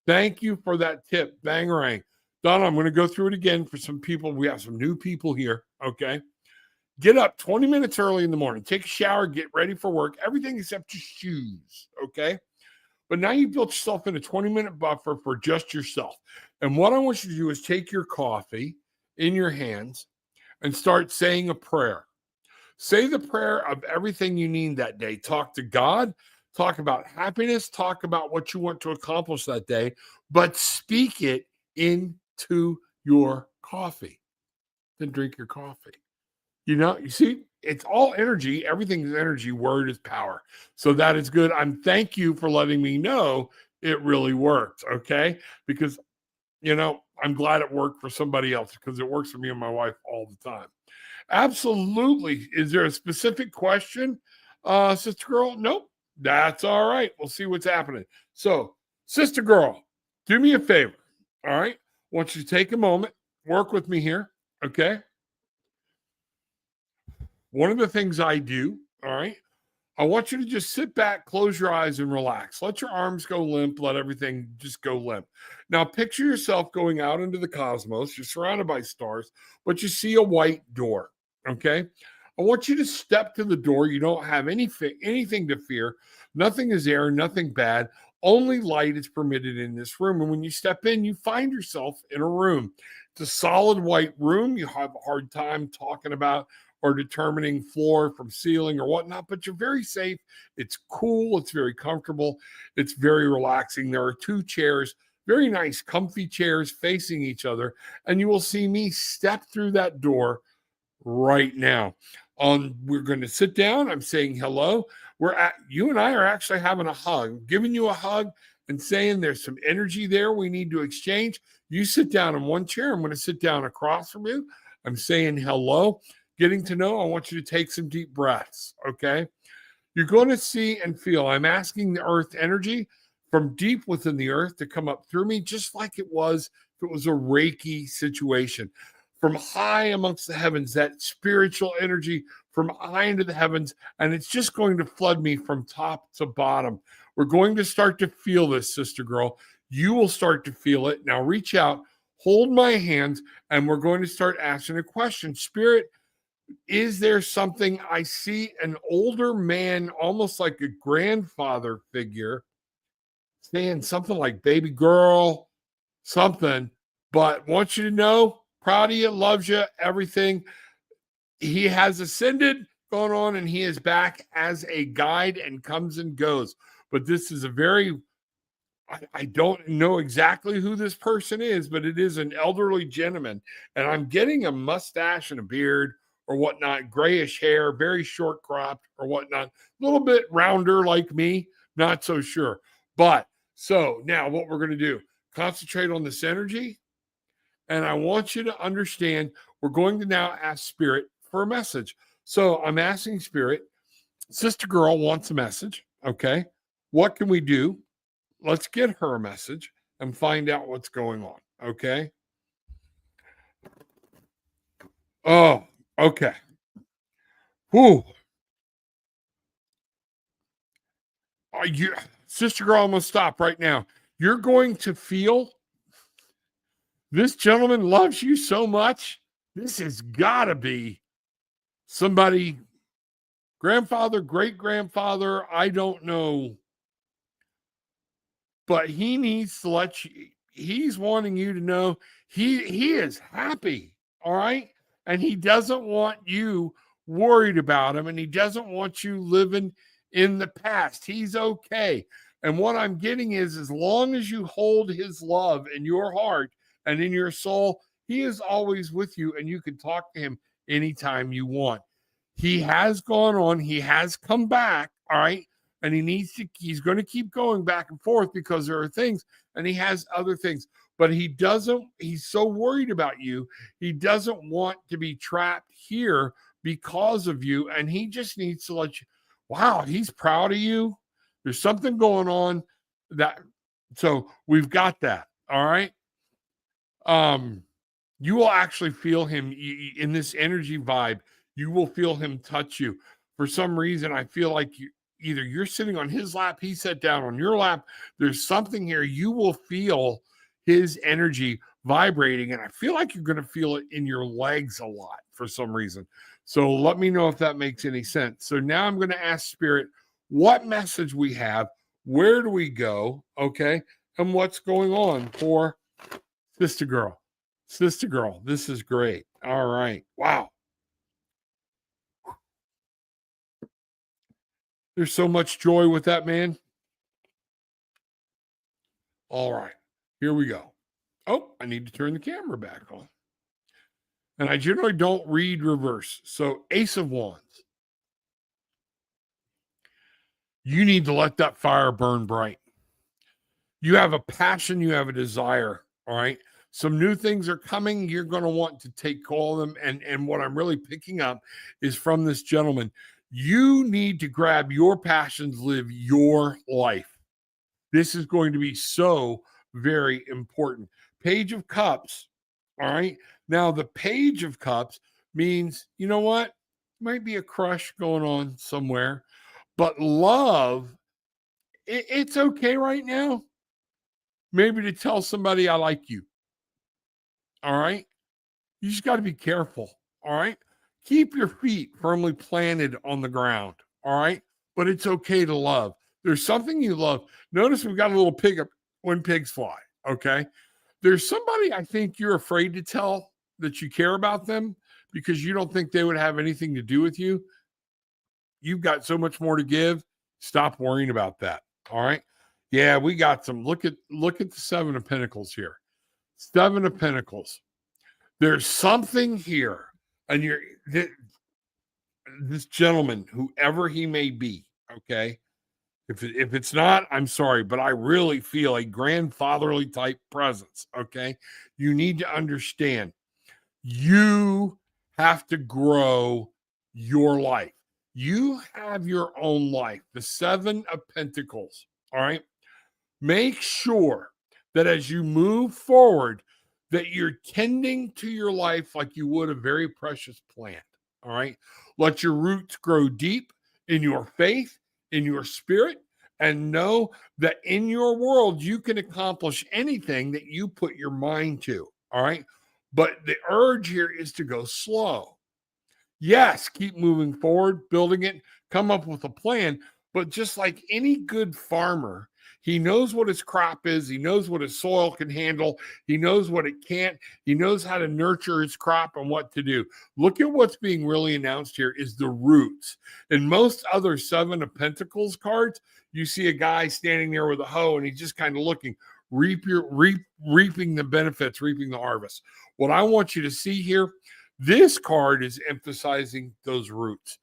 Thank you for that tip. Bangarang. Donna, I'm going to go through it again for some people. We have some new people here, okay? Get up 20 minutes early in the morning, take a shower, get ready for work, everything except your shoes, okay? But now you've built yourself in a 20-minute buffer for just yourself. And what I want you to do is take your coffee in your hands and start saying a prayer. Say the prayer of everything you need that day. Talk to God, talk about happiness, talk about what you want to accomplish that day, but speak it into your coffee. Then drink your coffee. You see, it's all energy. Everything is energy. Word is power. So that is good. Thank you for letting me know it really worked. Okay. Because, I'm glad it worked for somebody else because it works for me and my wife all the time. Absolutely. Is there a specific question, sister girl? Nope. That's all right. We'll see what's happening. So, sister girl, do me a favor. All right. I want you to take a moment, work with me here. Okay. One of the things I do, all right, I want you to just sit back, close your eyes, and relax. Let your arms go limp. Let everything just go limp. Now, picture yourself going out into the cosmos. You're surrounded by stars, but you see a white door, okay? I want you to step to the door. You don't have anything to fear. Nothing is there, nothing bad. Only light is permitted in this room. And when you step in, you find yourself in a room. It's a solid white room. You have a hard time talking about or determining floor from ceiling or whatnot, but you're very safe. It's cool. It's very comfortable. It's very relaxing. There are two chairs, very nice, comfy chairs facing each other. And you will see me step through that door right now. We're going to sit down. I'm saying hello. You and I are actually having a hug, giving you a hug and saying there's some energy there we need to exchange. You sit down in one chair. I'm going to sit down across from you. I'm saying hello. Getting to know, I want you to take some deep breaths, okay? You're going to see and feel. I'm asking the earth energy from deep within the earth to come up through me, just like it was if it was a Reiki situation. From high amongst the heavens, that spiritual energy from high into the heavens, and it's just going to flood me from top to bottom. We're going to start to feel this, sister girl. You will start to feel it. Now reach out, hold my hands, and we're going to start asking a question. Spirit, is there something? I see an older man, almost like a grandfather figure, saying something like baby girl, something, but want you to know, proud of you, loves you, everything. He has ascended, going on, and he is back as a guide and comes and goes. But this is I don't know exactly who this person is, but it is an elderly gentleman. And I'm getting a mustache and a beard or whatnot, grayish hair, very short cropped or whatnot, a little bit rounder like me, not so sure. But So now what we're going to do, concentrate on this energy. And I want you to understand, we're going to now ask Spirit for a message. So I'm asking Spirit, Sister Girl wants a message. Okay. What can we do? Let's get her a message and find out what's going on. Okay. Oh, okay. Whew. Are you, Sister Girl, I'm going to stop right now. You're going to feel this gentleman loves you so much. This has got to be somebody, grandfather, great grandfather, I don't know. But he needs to let you, he's wanting you to know he is happy. All right. And he doesn't want you worried about him, and he doesn't want you living in the past. He's okay. And what I'm getting is, as long as you hold his love in your heart and in your soul, he is always with you, and you can talk to him anytime you want. He has gone on, he has come back. All right. And he's going to keep going back and forth because there are things, and he has other things, but he's so worried about you. He doesn't want to be trapped here because of you. And he just needs to let you, wow, he's proud of you. There's something going on so we've got that. All right. You will actually feel him in this energy vibe. You will feel him touch you. For some reason, I feel like either you're sitting on his lap, he sat down on your lap. There's something here. You will feel his energy vibrating, and I feel like you're going to feel it in your legs a lot for some reason. So let me know if that makes any sense. So now I'm going to ask Spirit what message we have, where do we go, okay, and what's going on for Sister Girl. Sister Girl, this is great. All right. Wow. There's so much joy with that, man. All right, here we go. Oh, I need to turn the camera back on. And I generally don't read reverse. So Ace of Wands. You need to let that fire burn bright. You have a passion, you have a desire. All right. Some new things are coming. You're going to want to take all of them. And what I'm really picking up is from this gentleman. You need to grab your passions, live your life. This is going to be so very important. Page of Cups. All right. Now, the Page of Cups means, you know what? Might be a crush going on somewhere, but love, it's okay right now. Maybe to tell somebody I like you. All right. You just got to be careful. All right. Keep your feet firmly planted on the ground. All right. But it's okay to love. There's something you love. Notice we've got a little pig up when pigs fly. Okay. There's somebody I think you're afraid to tell that you care about them because you don't think they would have anything to do with you. You've got so much more to give. Stop worrying about that. All right. Yeah, we got some. Look at the Seven of Pentacles here. Seven of Pentacles. There's something here, and this gentleman, whoever he may be, okay. If it's not, I'm sorry, but I really feel a grandfatherly type presence. Okay, you need to understand. You have to grow your life. You have your own life. The Seven of Pentacles. All right. Make sure that as you move forward, that you're tending to your life like you would a very precious plant. All right. Let your roots grow deep in your faith, in your spirit, and know that in your world, you can accomplish anything that you put your mind to. All right. But the urge here is to go slow. Yes, keep moving forward, building it, come up with a plan. But just like any good farmer, he knows what his crop is. He knows what his soil can handle. He knows what it can't. He knows how to nurture his crop and what to do. Look at what's being really announced here is the roots. In most other Seven of Pentacles cards, you see a guy standing there with a hoe and he's just kind of looking, reaping the benefits, reaping the harvest. What I want you to see here, this card is emphasizing those roots.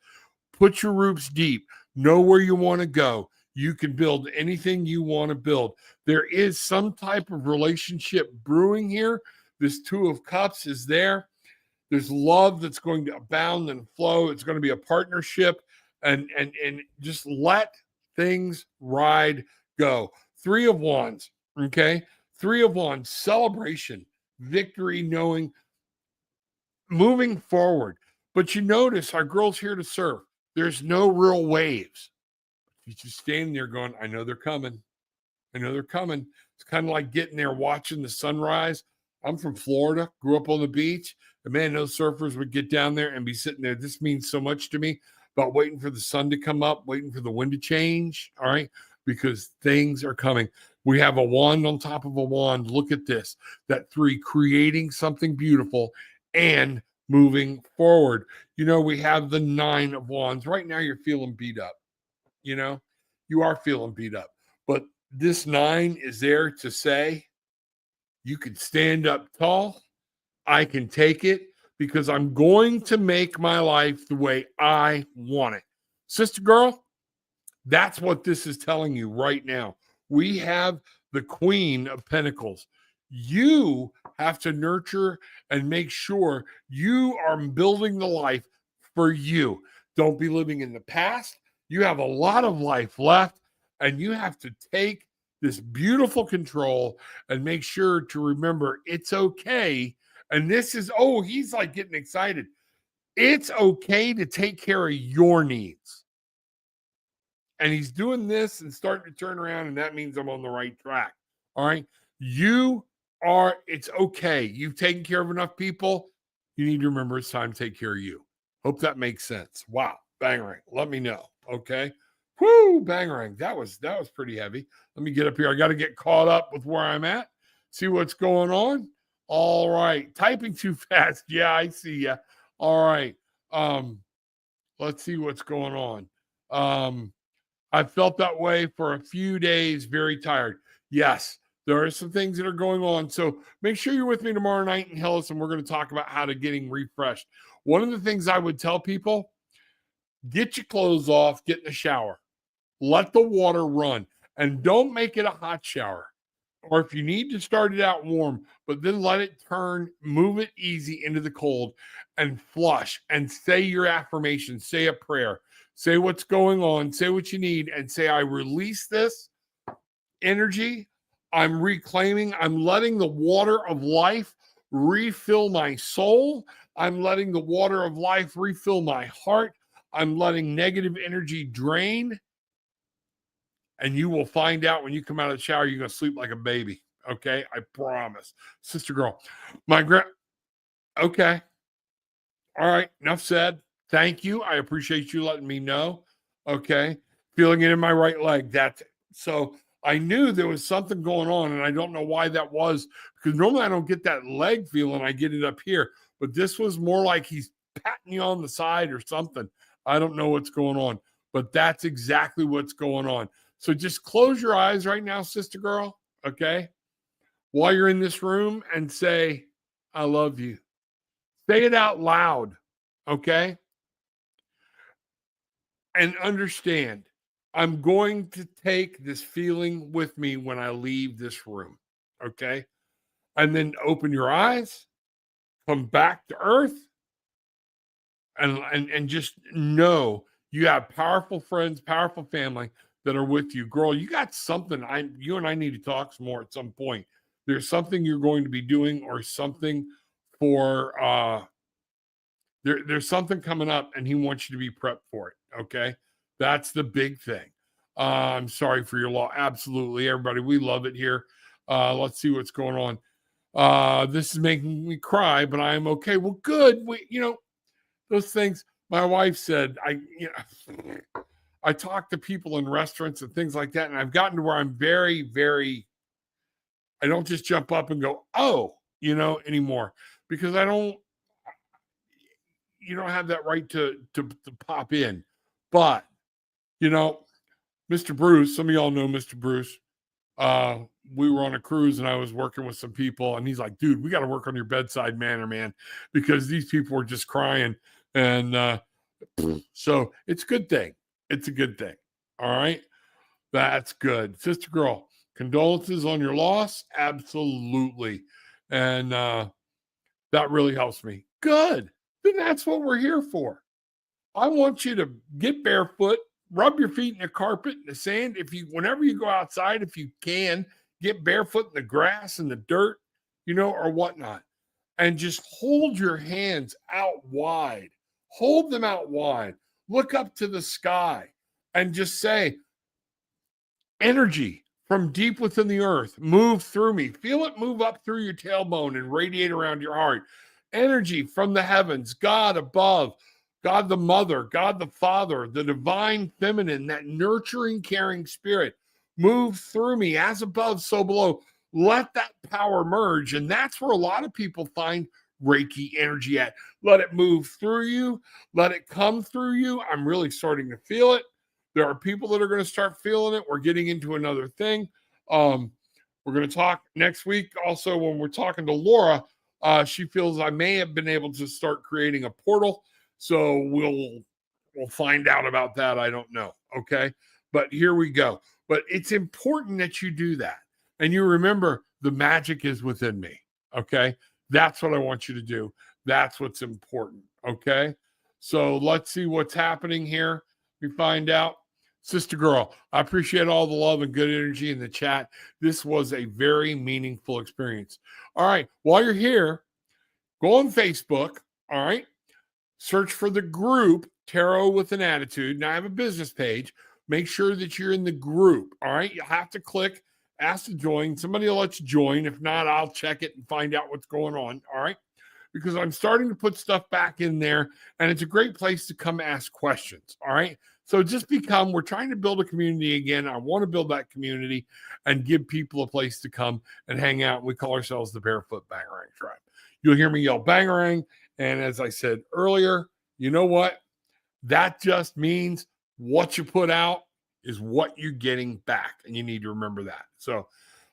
Put your roots deep. Know where you want to go. You can build anything you want to build. There is some type of relationship brewing here. This Two of Cups is there. There's love that's going to abound and flow. It's going to be a partnership, and just let things ride go. Three of Wands, okay? Three of Wands, celebration, victory, knowing, moving forward. But you notice our girl's here to serve. There's no real waves. She's just standing there going, I know they're coming. I know they're coming. It's kind of like getting there watching the sunrise. I'm from Florida, grew up on the beach. And man, those surfers would get down there and be sitting there. This means so much to me about waiting for the sun to come up, waiting for the wind to change. All right. Because things are coming. We have a wand on top of a wand. Look at this. That three, creating something beautiful and moving forward. You know, we have the Nine of Wands. Right now, you're feeling beat up. You know, you are feeling beat up. But this nine is there to say, you can stand up tall. I can take it because I'm going to make my life the way I want it. Sister girl, that's what this is telling you right now. We have the Queen of Pentacles. You have to nurture and make sure you are building the life for you. Don't be living in the past. You have a lot of life left, and you have to take this beautiful control and make sure to remember it's okay. And this is, oh, he's like getting excited. It's okay to take care of your needs. And he's doing this and starting to turn around, and that means I'm on the right track. All right. It's okay. You've taken care of enough people. You need to remember it's time to take care of you. Hope that makes sense. Wow. Bangarang. Let me know. Okay. Whoo, bangarang. That was pretty heavy. Let me get up here. I got to get caught up with where I'm at. See what's going on. All right. Typing too fast. Yeah, I see ya. All right. Let's see what's going on. I felt that way for a few days, very tired. Yes, there are some things that are going on. So make sure you're with me tomorrow night in Hillis, and we're going to talk about how to getting refreshed. One of the things I would tell people, get your clothes off, get in the shower. Let the water run, and don't make it a hot shower. Or if you need to start it out warm, but then let it turn, move it easy into the cold and flush and say your affirmation, say a prayer, say what's going on, say what you need, and say, I release this energy. I'm reclaiming, I'm letting the water of life refill my soul. I'm letting the water of life refill my heart. I'm letting negative energy drain. And you will find out when you come out of the shower, you're going to sleep like a baby. Okay. I promise. Sister girl, okay. All right. Enough said. Thank you. I appreciate you letting me know. Okay. Feeling it in my right leg. So I knew there was something going on, and I don't know why that was, because normally I don't get that leg feeling. I get it up here, but this was more like he's patting you on the side or something. I don't know what's going on, but that's exactly what's going on. So just close your eyes right now, sister girl, okay? While you're in this room, and say, I love you. Say it out loud, okay? And understand, I'm going to take this feeling with me when I leave this room, okay? And then open your eyes, come back to earth, and just know you have powerful friends, powerful family that are with you. Girl, you got something. You and I need to talk some more at some point. There's something you're going to be doing, or something for there's something coming up, and he wants you to be prepped for it. Okay. That's the big thing. I'm sorry for your loss. Absolutely. Everybody, we love it here. Let's see what's going on. This is making me cry, but I am okay. Well, good. Those things my wife said, I talk to people in restaurants and things like that, and I've gotten to where I'm very, very, I don't just jump up and go, oh, anymore, because you don't have that right to pop in. But, Mr. Bruce, some of y'all know Mr. Bruce. We were on a cruise, and I was working with some people, and he's like, dude, we got to work on your bedside manner, man, because these people were just crying. And so it's a good thing. It's a good thing. All right. That's good. Sister girl, condolences on your loss. Absolutely. And that really helps me. Good. Then that's what we're here for. I want you to get barefoot, rub your feet in the carpet, in the sand. Whenever you go outside, if you can, get barefoot in the grass and the dirt, or whatnot. And just hold your hands out wide. Hold them out wide. Look up to the sky and just say, energy from deep within the earth, move through me. Feel it move up through your tailbone and radiate around your heart. Energy from the heavens, God above, God the Mother, God the Father, the divine feminine, that nurturing, caring spirit, move through me as above, so below. Let that power merge. And that's where a lot of people find Reiki energy at. Let it move through you. Let it come through you. I'm really starting to feel it. There are people that are going to start feeling it. We're getting into another thing. We're going to talk next week. Also, when we're talking to Laura, she feels I may have been able to start creating a portal. So we'll find out about that. I don't know. Okay. But here we go. But it's important that you do that. And you remember the magic is within me. Okay. That's what I want you to do. That's what's important. Okay. So let's see what's happening here. We find out. Sister girl, I appreciate all the love and good energy in the chat. This was a very meaningful experience. All right. While you're here, go on Facebook. All right. Search for the group Tarot with an Attitude. Now I have a business page. Make sure that you're in the group. All right. You have to click, ask to join. Somebody will let you join. If not, I'll check it and find out what's going on. All right. Because I'm starting to put stuff back in there, and it's a great place to come ask questions. All right. So we're trying to build a community again. I want to build that community and give people a place to come and hang out. We call ourselves the Barefoot Bangarang Tribe. You'll hear me yell Bangarang. And as I said earlier, you know what? That just means what you put out is what you're getting back. And you need to remember that. So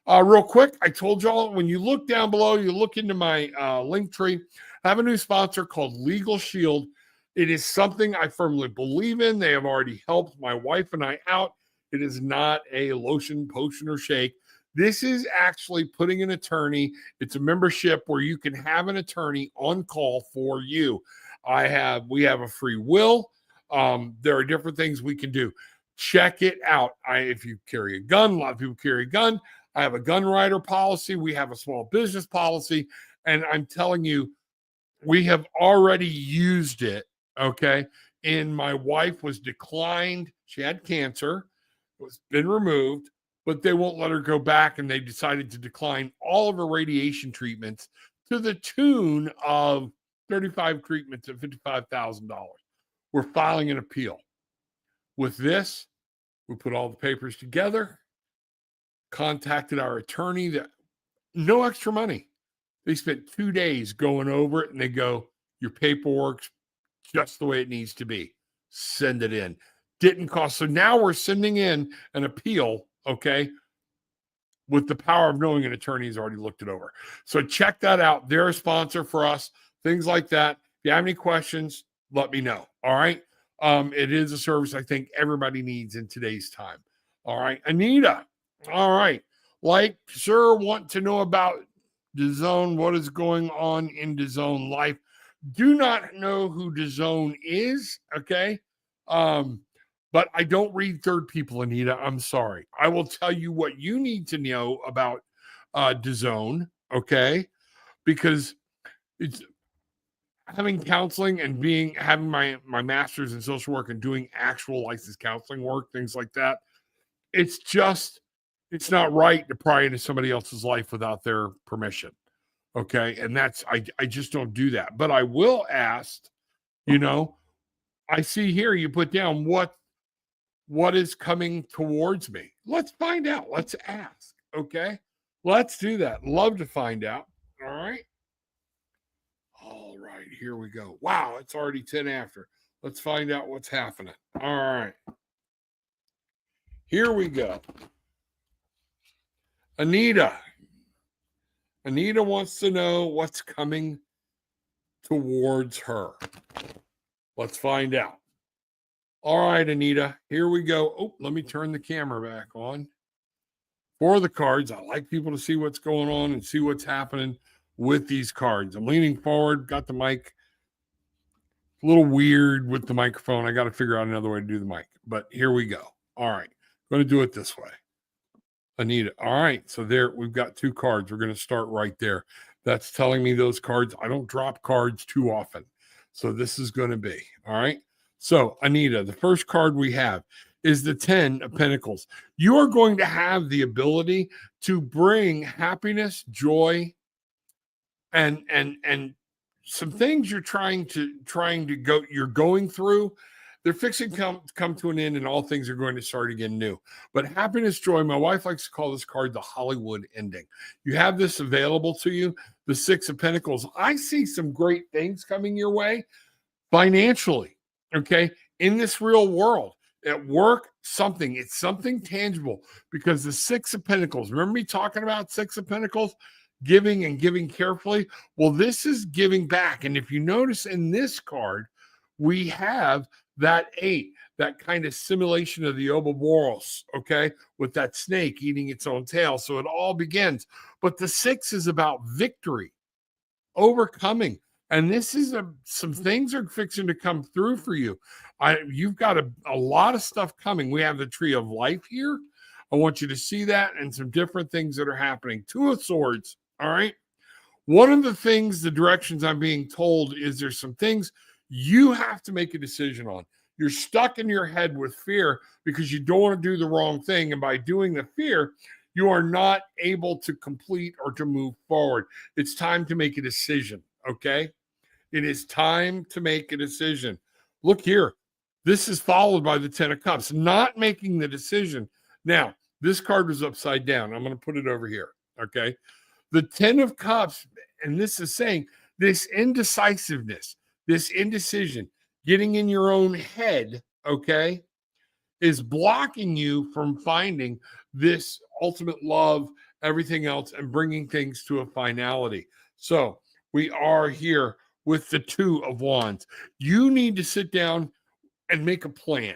real quick, I told y'all, when you look down below, you look into my link tree, I have a new sponsor called Legal Shield. It is something I firmly believe in. They have already helped my wife and I out. It is not a lotion, potion, or shake. This is actually putting an attorney. It's a membership where you can have an attorney on call for you. We have a free will. There are different things we can do. Check it out. If you carry a gun, a lot of people carry a gun. I have a gun rider policy. We have a small business policy. And I'm telling you, we have already used it. Okay. And my wife was declined. She had cancer. It's been removed, but they won't let her go back. And they decided to decline all of her radiation treatments to the tune of 35 treatments at $55,000. We're filing an appeal. With this, we put all the papers together, contacted our attorney, that no extra money. They spent 2 days going over it, and they go, your paperwork's just the way it needs to be. Send it in. Didn't cost. So now we're sending in an appeal, okay, with the power of knowing an attorney has already looked it over. So check that out. They're a sponsor for us, things like that. If you have any questions, let me know. All right. It is a service I think everybody needs in today's time. All right. Anita. All right. Sure, want to know about DAZN, what is going on in DAZN life. Do not know who DAZN is, okay? But I don't read third people, Anita. I'm sorry. I will tell you what you need to know about DAZN, okay? Because it's having counseling and having my master's in social work and doing actual licensed counseling work, things like that. It's not right to pry into somebody else's life without their permission. Okay. And I just don't do that. But I will ask, I see here you put down what is coming towards me. Let's find out. Let's ask. Okay. Let's do that. Love to find out. All right. All right. Here we go. Wow. It's already 10 after. Let's find out what's happening. All right. Here we go. Anita wants to know what's coming towards her. Let's find out. All right, Anita, here we go. Oh, let me turn the camera back on. For the cards, I like people to see what's going on and see what's happening with these cards. I'm leaning forward, got the mic. A little weird with the microphone. I got to figure out another way to do the mic, but here we go. All right, going to do it this way. Anita. All right, so there we've got two cards. We're going to start right there. That's telling me those cards. I don't drop cards too often. So this is going to be, all right. So Anita, the first card we have is the 10 of Pentacles. You are going to have the ability to bring happiness, joy, and some things you're trying to you're going through. They're fixing to come to an end, and all things are going to start again new. But happiness, joy, my wife likes to call this card the Hollywood ending. You have this available to you, the 6 of Pentacles. I see some great things coming your way financially, okay, in this real world. At work, it's something tangible, because the 6 of Pentacles, remember me talking about 6 of Pentacles? Giving and giving carefully. Well, this is giving back. And if you notice in this card, we have that 8, that kind of simulation of the Ouroboros, okay, with that snake eating its own tail. So it all begins. But the 6 is about victory, overcoming. And this is some things are fixing to come through for you. You've got a lot of stuff coming. We have the Tree of Life here. I want you to see that, and some different things that are happening. 2 of Swords. All right. One of the things, the directions I'm being told, is there's some things you have to make a decision on. You're stuck in your head with fear because you don't want to do the wrong thing. And by doing the fear, you are not able to complete or to move forward. It's time to make a decision. Okay. It is time to make a decision. Look here. This is followed by the 10 of Cups, not making the decision. Now, this card was upside down. I'm going to put it over here. Okay. The 10 of Cups, and this is saying this indecisiveness, this indecision, getting in your own head, okay, is blocking you from finding this ultimate love, everything else, and bringing things to a finality. So we are here with the 2 of Wands. You need to sit down and make a plan,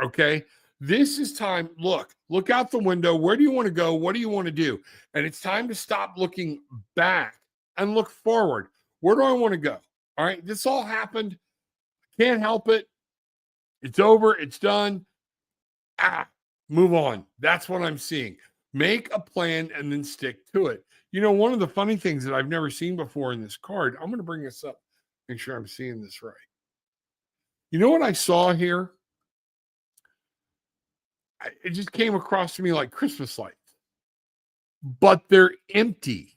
okay? This is time. Look out the window. Where do you want to go? What do you want to do? And it's time to stop looking back and look forward. Where do I want to go? All right. This all happened. Can't help it. It's over. It's done. Move on. That's what I'm seeing. Make a plan and then stick to it. You know, one of the funny things that I've never seen before in this card, I'm going to bring this up, make sure I'm seeing this right. You know what I saw here? It just came across to me like Christmas lights, but they're empty.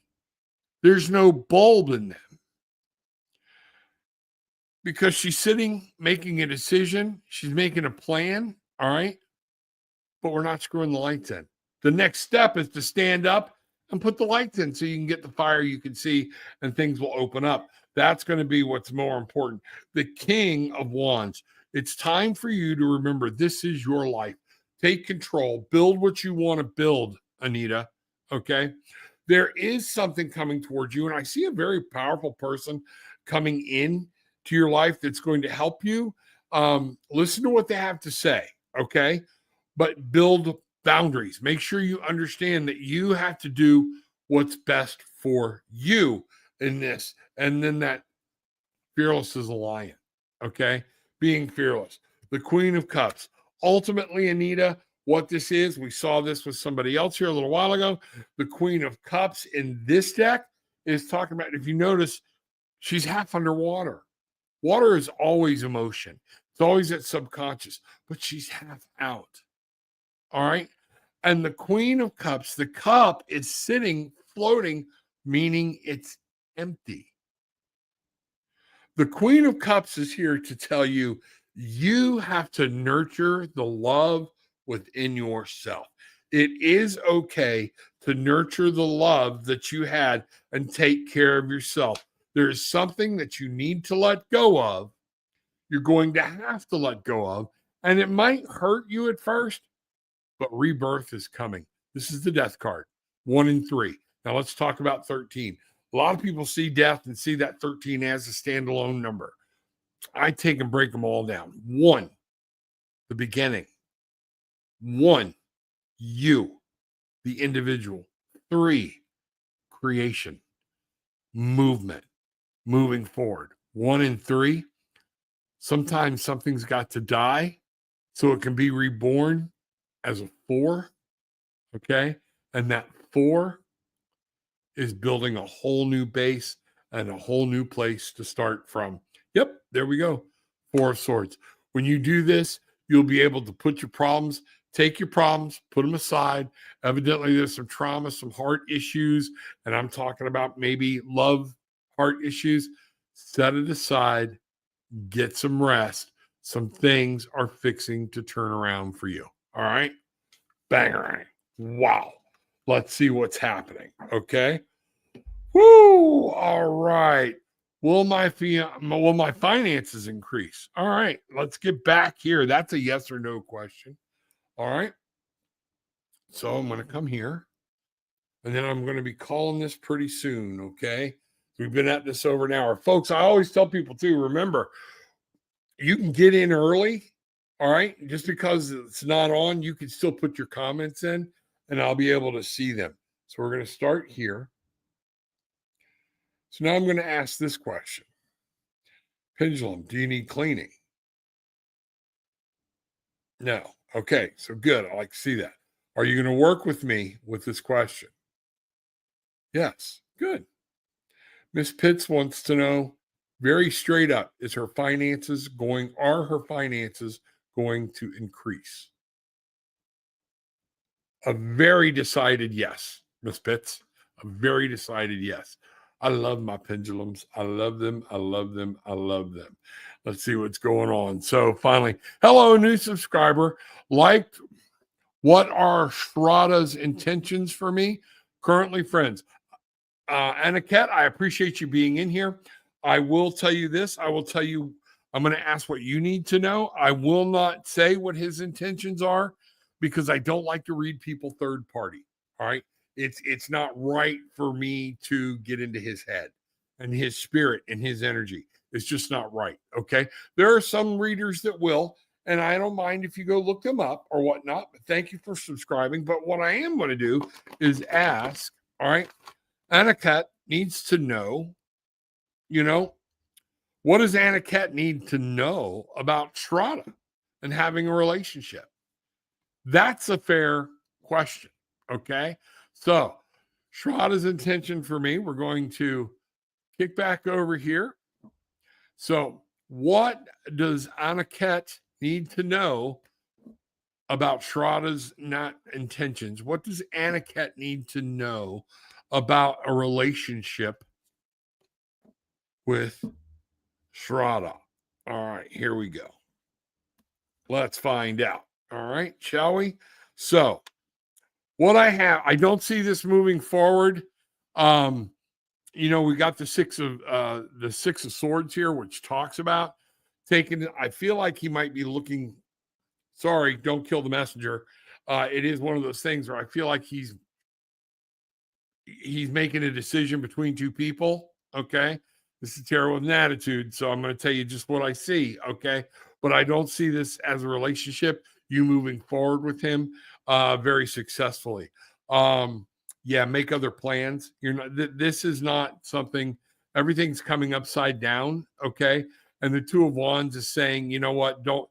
There's no bulb in them, because she's sitting, making a decision. She's making a plan. All right. But we're not screwing the lights in. The next step is to stand up and put the lights in so you can get the fire you can see, and things will open up. That's going to be what's more important. The King of Wands. It's time for you to remember this is your life. Take control. Build what you want to build, Anita. Okay? There is something coming towards you, and I see a very powerful person coming in to your life that's going to help you. Listen to what they have to say, okay? But build boundaries. Make sure you understand that you have to do what's best for you in this. And then that fearless as a lion, okay? Being fearless. The Queen of Cups. Ultimately, Anita, what this is, we saw this with somebody else here a little while ago. The Queen of Cups in this deck is talking about, if you notice, she's half underwater. Water is always emotion. It's always that subconscious, but she's half out. All right. And the Queen of Cups, the cup is sitting, floating, meaning it's empty. The Queen of Cups is here to tell you, you have to nurture the love within yourself. It is okay to nurture the love that you had and take care of yourself. There is something that you need to let go of. You're going to have to let go of, and it might hurt you at first, but rebirth is coming. This is the Death card, 1 and 3. Now let's talk about 13. A lot of people see death and see that 13 as a standalone number. I take and break them all down. 1, the beginning. 1, you, the individual. 3, creation, movement, moving forward. 1 and 3, sometimes something's got to die so it can be reborn as a 4, okay? And that 4 is building a whole new base and a whole new place to start from. Yep, there we go. 4 of Swords. When you do this, you'll be able to put your problems, take your problems, put them aside. Evidently, there's some trauma, some heart issues, and I'm talking about maybe love, heart issues. Set it aside, get some rest. Some things are fixing to turn around for you. All right? Bangarang. Wow. Let's see what's happening. Okay. Woo! All right. Will my finances increase? All right. Let's get back here. That's a yes or no question. All right. So I'm going to come here, and then I'm going to be calling this pretty soon. Okay. We've been at this over an hour, folks. I always tell people too. Remember, you can get in early. All right. Just because it's not on, you can still put your comments in, and I'll be able to see them. So we're going to start here. So now I'm going to ask this question. Pendulum, do you need cleaning? No. Okay, so good. I like to see that. Are you going to work with me with this question? Yes. Good. Miss Pitts wants to know very straight up, are her finances going to increase? A very decided yes, Miss Pitts. A very decided yes. I love my pendulums. I love them. I love them. I love them. Let's see what's going on. So finally, hello, new subscriber. What are Shraddha's intentions for me? Currently, friends. Aniket, I appreciate you being in here. I will tell you this. I'm going to ask what you need to know. I will not say what his intentions are because I don't like to read people third party. All right. It's not right for me to get into his head and his spirit and his energy. It's just not right. Okay. There are some readers that will, and I don't mind if you go look them up or whatnot, but thank you for subscribing. But what I am going to do is ask, all right, Aniket needs to know, what does Aniket need to know about Shraddha and having a relationship? That's a fair question. Okay. So Shraddha's intention for me, we're going to kick back over here. So what does Aniket need to know about Shraddha's intentions? What does Aniket need to know about a relationship with Shraddha? All right, here we go. Let's find out. All right, shall we? So what I don't see this moving forward. We got the six of swords here, which talks about taking. I feel like he might be looking. Sorry, don't kill the messenger. It is one of those things where I feel like he's making a decision between two people. Okay, this is tarot with an attitude, so I'm going to tell you just what I see. Okay, but I don't see this as a relationship. You moving forward with him very successfully. Make other plans. This is not something, everything's coming upside down. Okay. And the Two of Wands is saying, you know what? Don't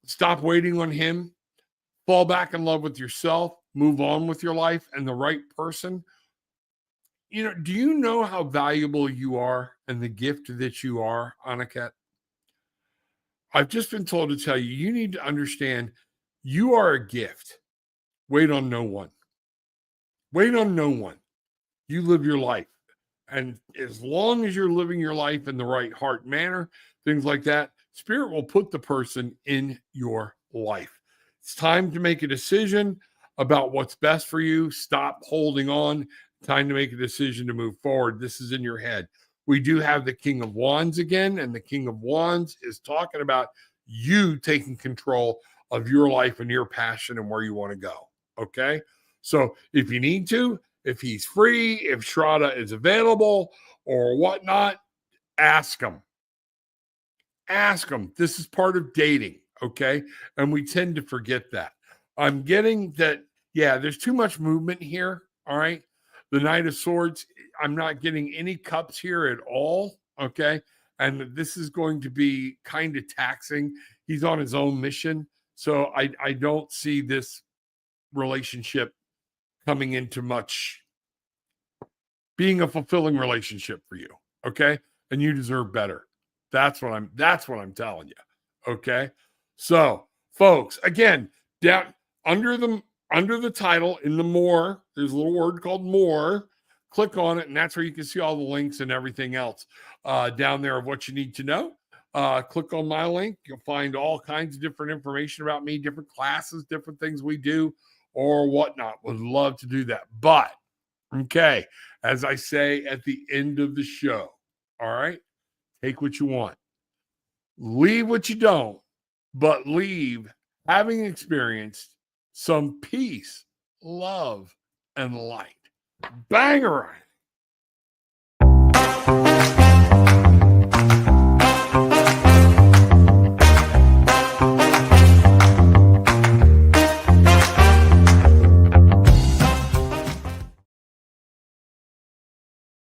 stop waiting on him. Fall back in love with yourself, move on with your life and the right person. Do you know how valuable you are and the gift that you are, Aniket? I've just been told to tell you, you need to understand you are a gift. Wait on no one. Wait on no one. You live your life. And as long as you're living your life in the right heart manner, things like that, Spirit will put the person in your life. It's time to make a decision about what's best for you. Stop holding on. Time to make a decision to move forward. This is in your head. We do have the King of Wands again, and the King of Wands is talking about you taking control of your life and your passion and where you want to go. Okay? So if you need to, if he's free, if Shraddha is available or whatnot, ask him. Ask him. This is part of dating. Okay. And we tend to forget that. I'm getting that, yeah, there's too much movement here. All right. The Knight of Swords, I'm not getting any cups here at all. Okay. And this is going to be kind of taxing. He's on his own mission. So I don't see this relationship coming into much being a fulfilling relationship for you. Okay. And you deserve better. That's what I'm telling you. Okay. So, folks, again, down under the title in the more, there's a little word called more. Click on it, and that's where you can see all the links and everything else down there of what you need to know. Click on my link. You'll find all kinds of different information about me, different classes, different things we do, or whatnot. Would love to do that. But, okay, as I say at the end of the show, all right, take what you want, leave what you don't, but leave having experienced some peace, love, and light. Bangarang.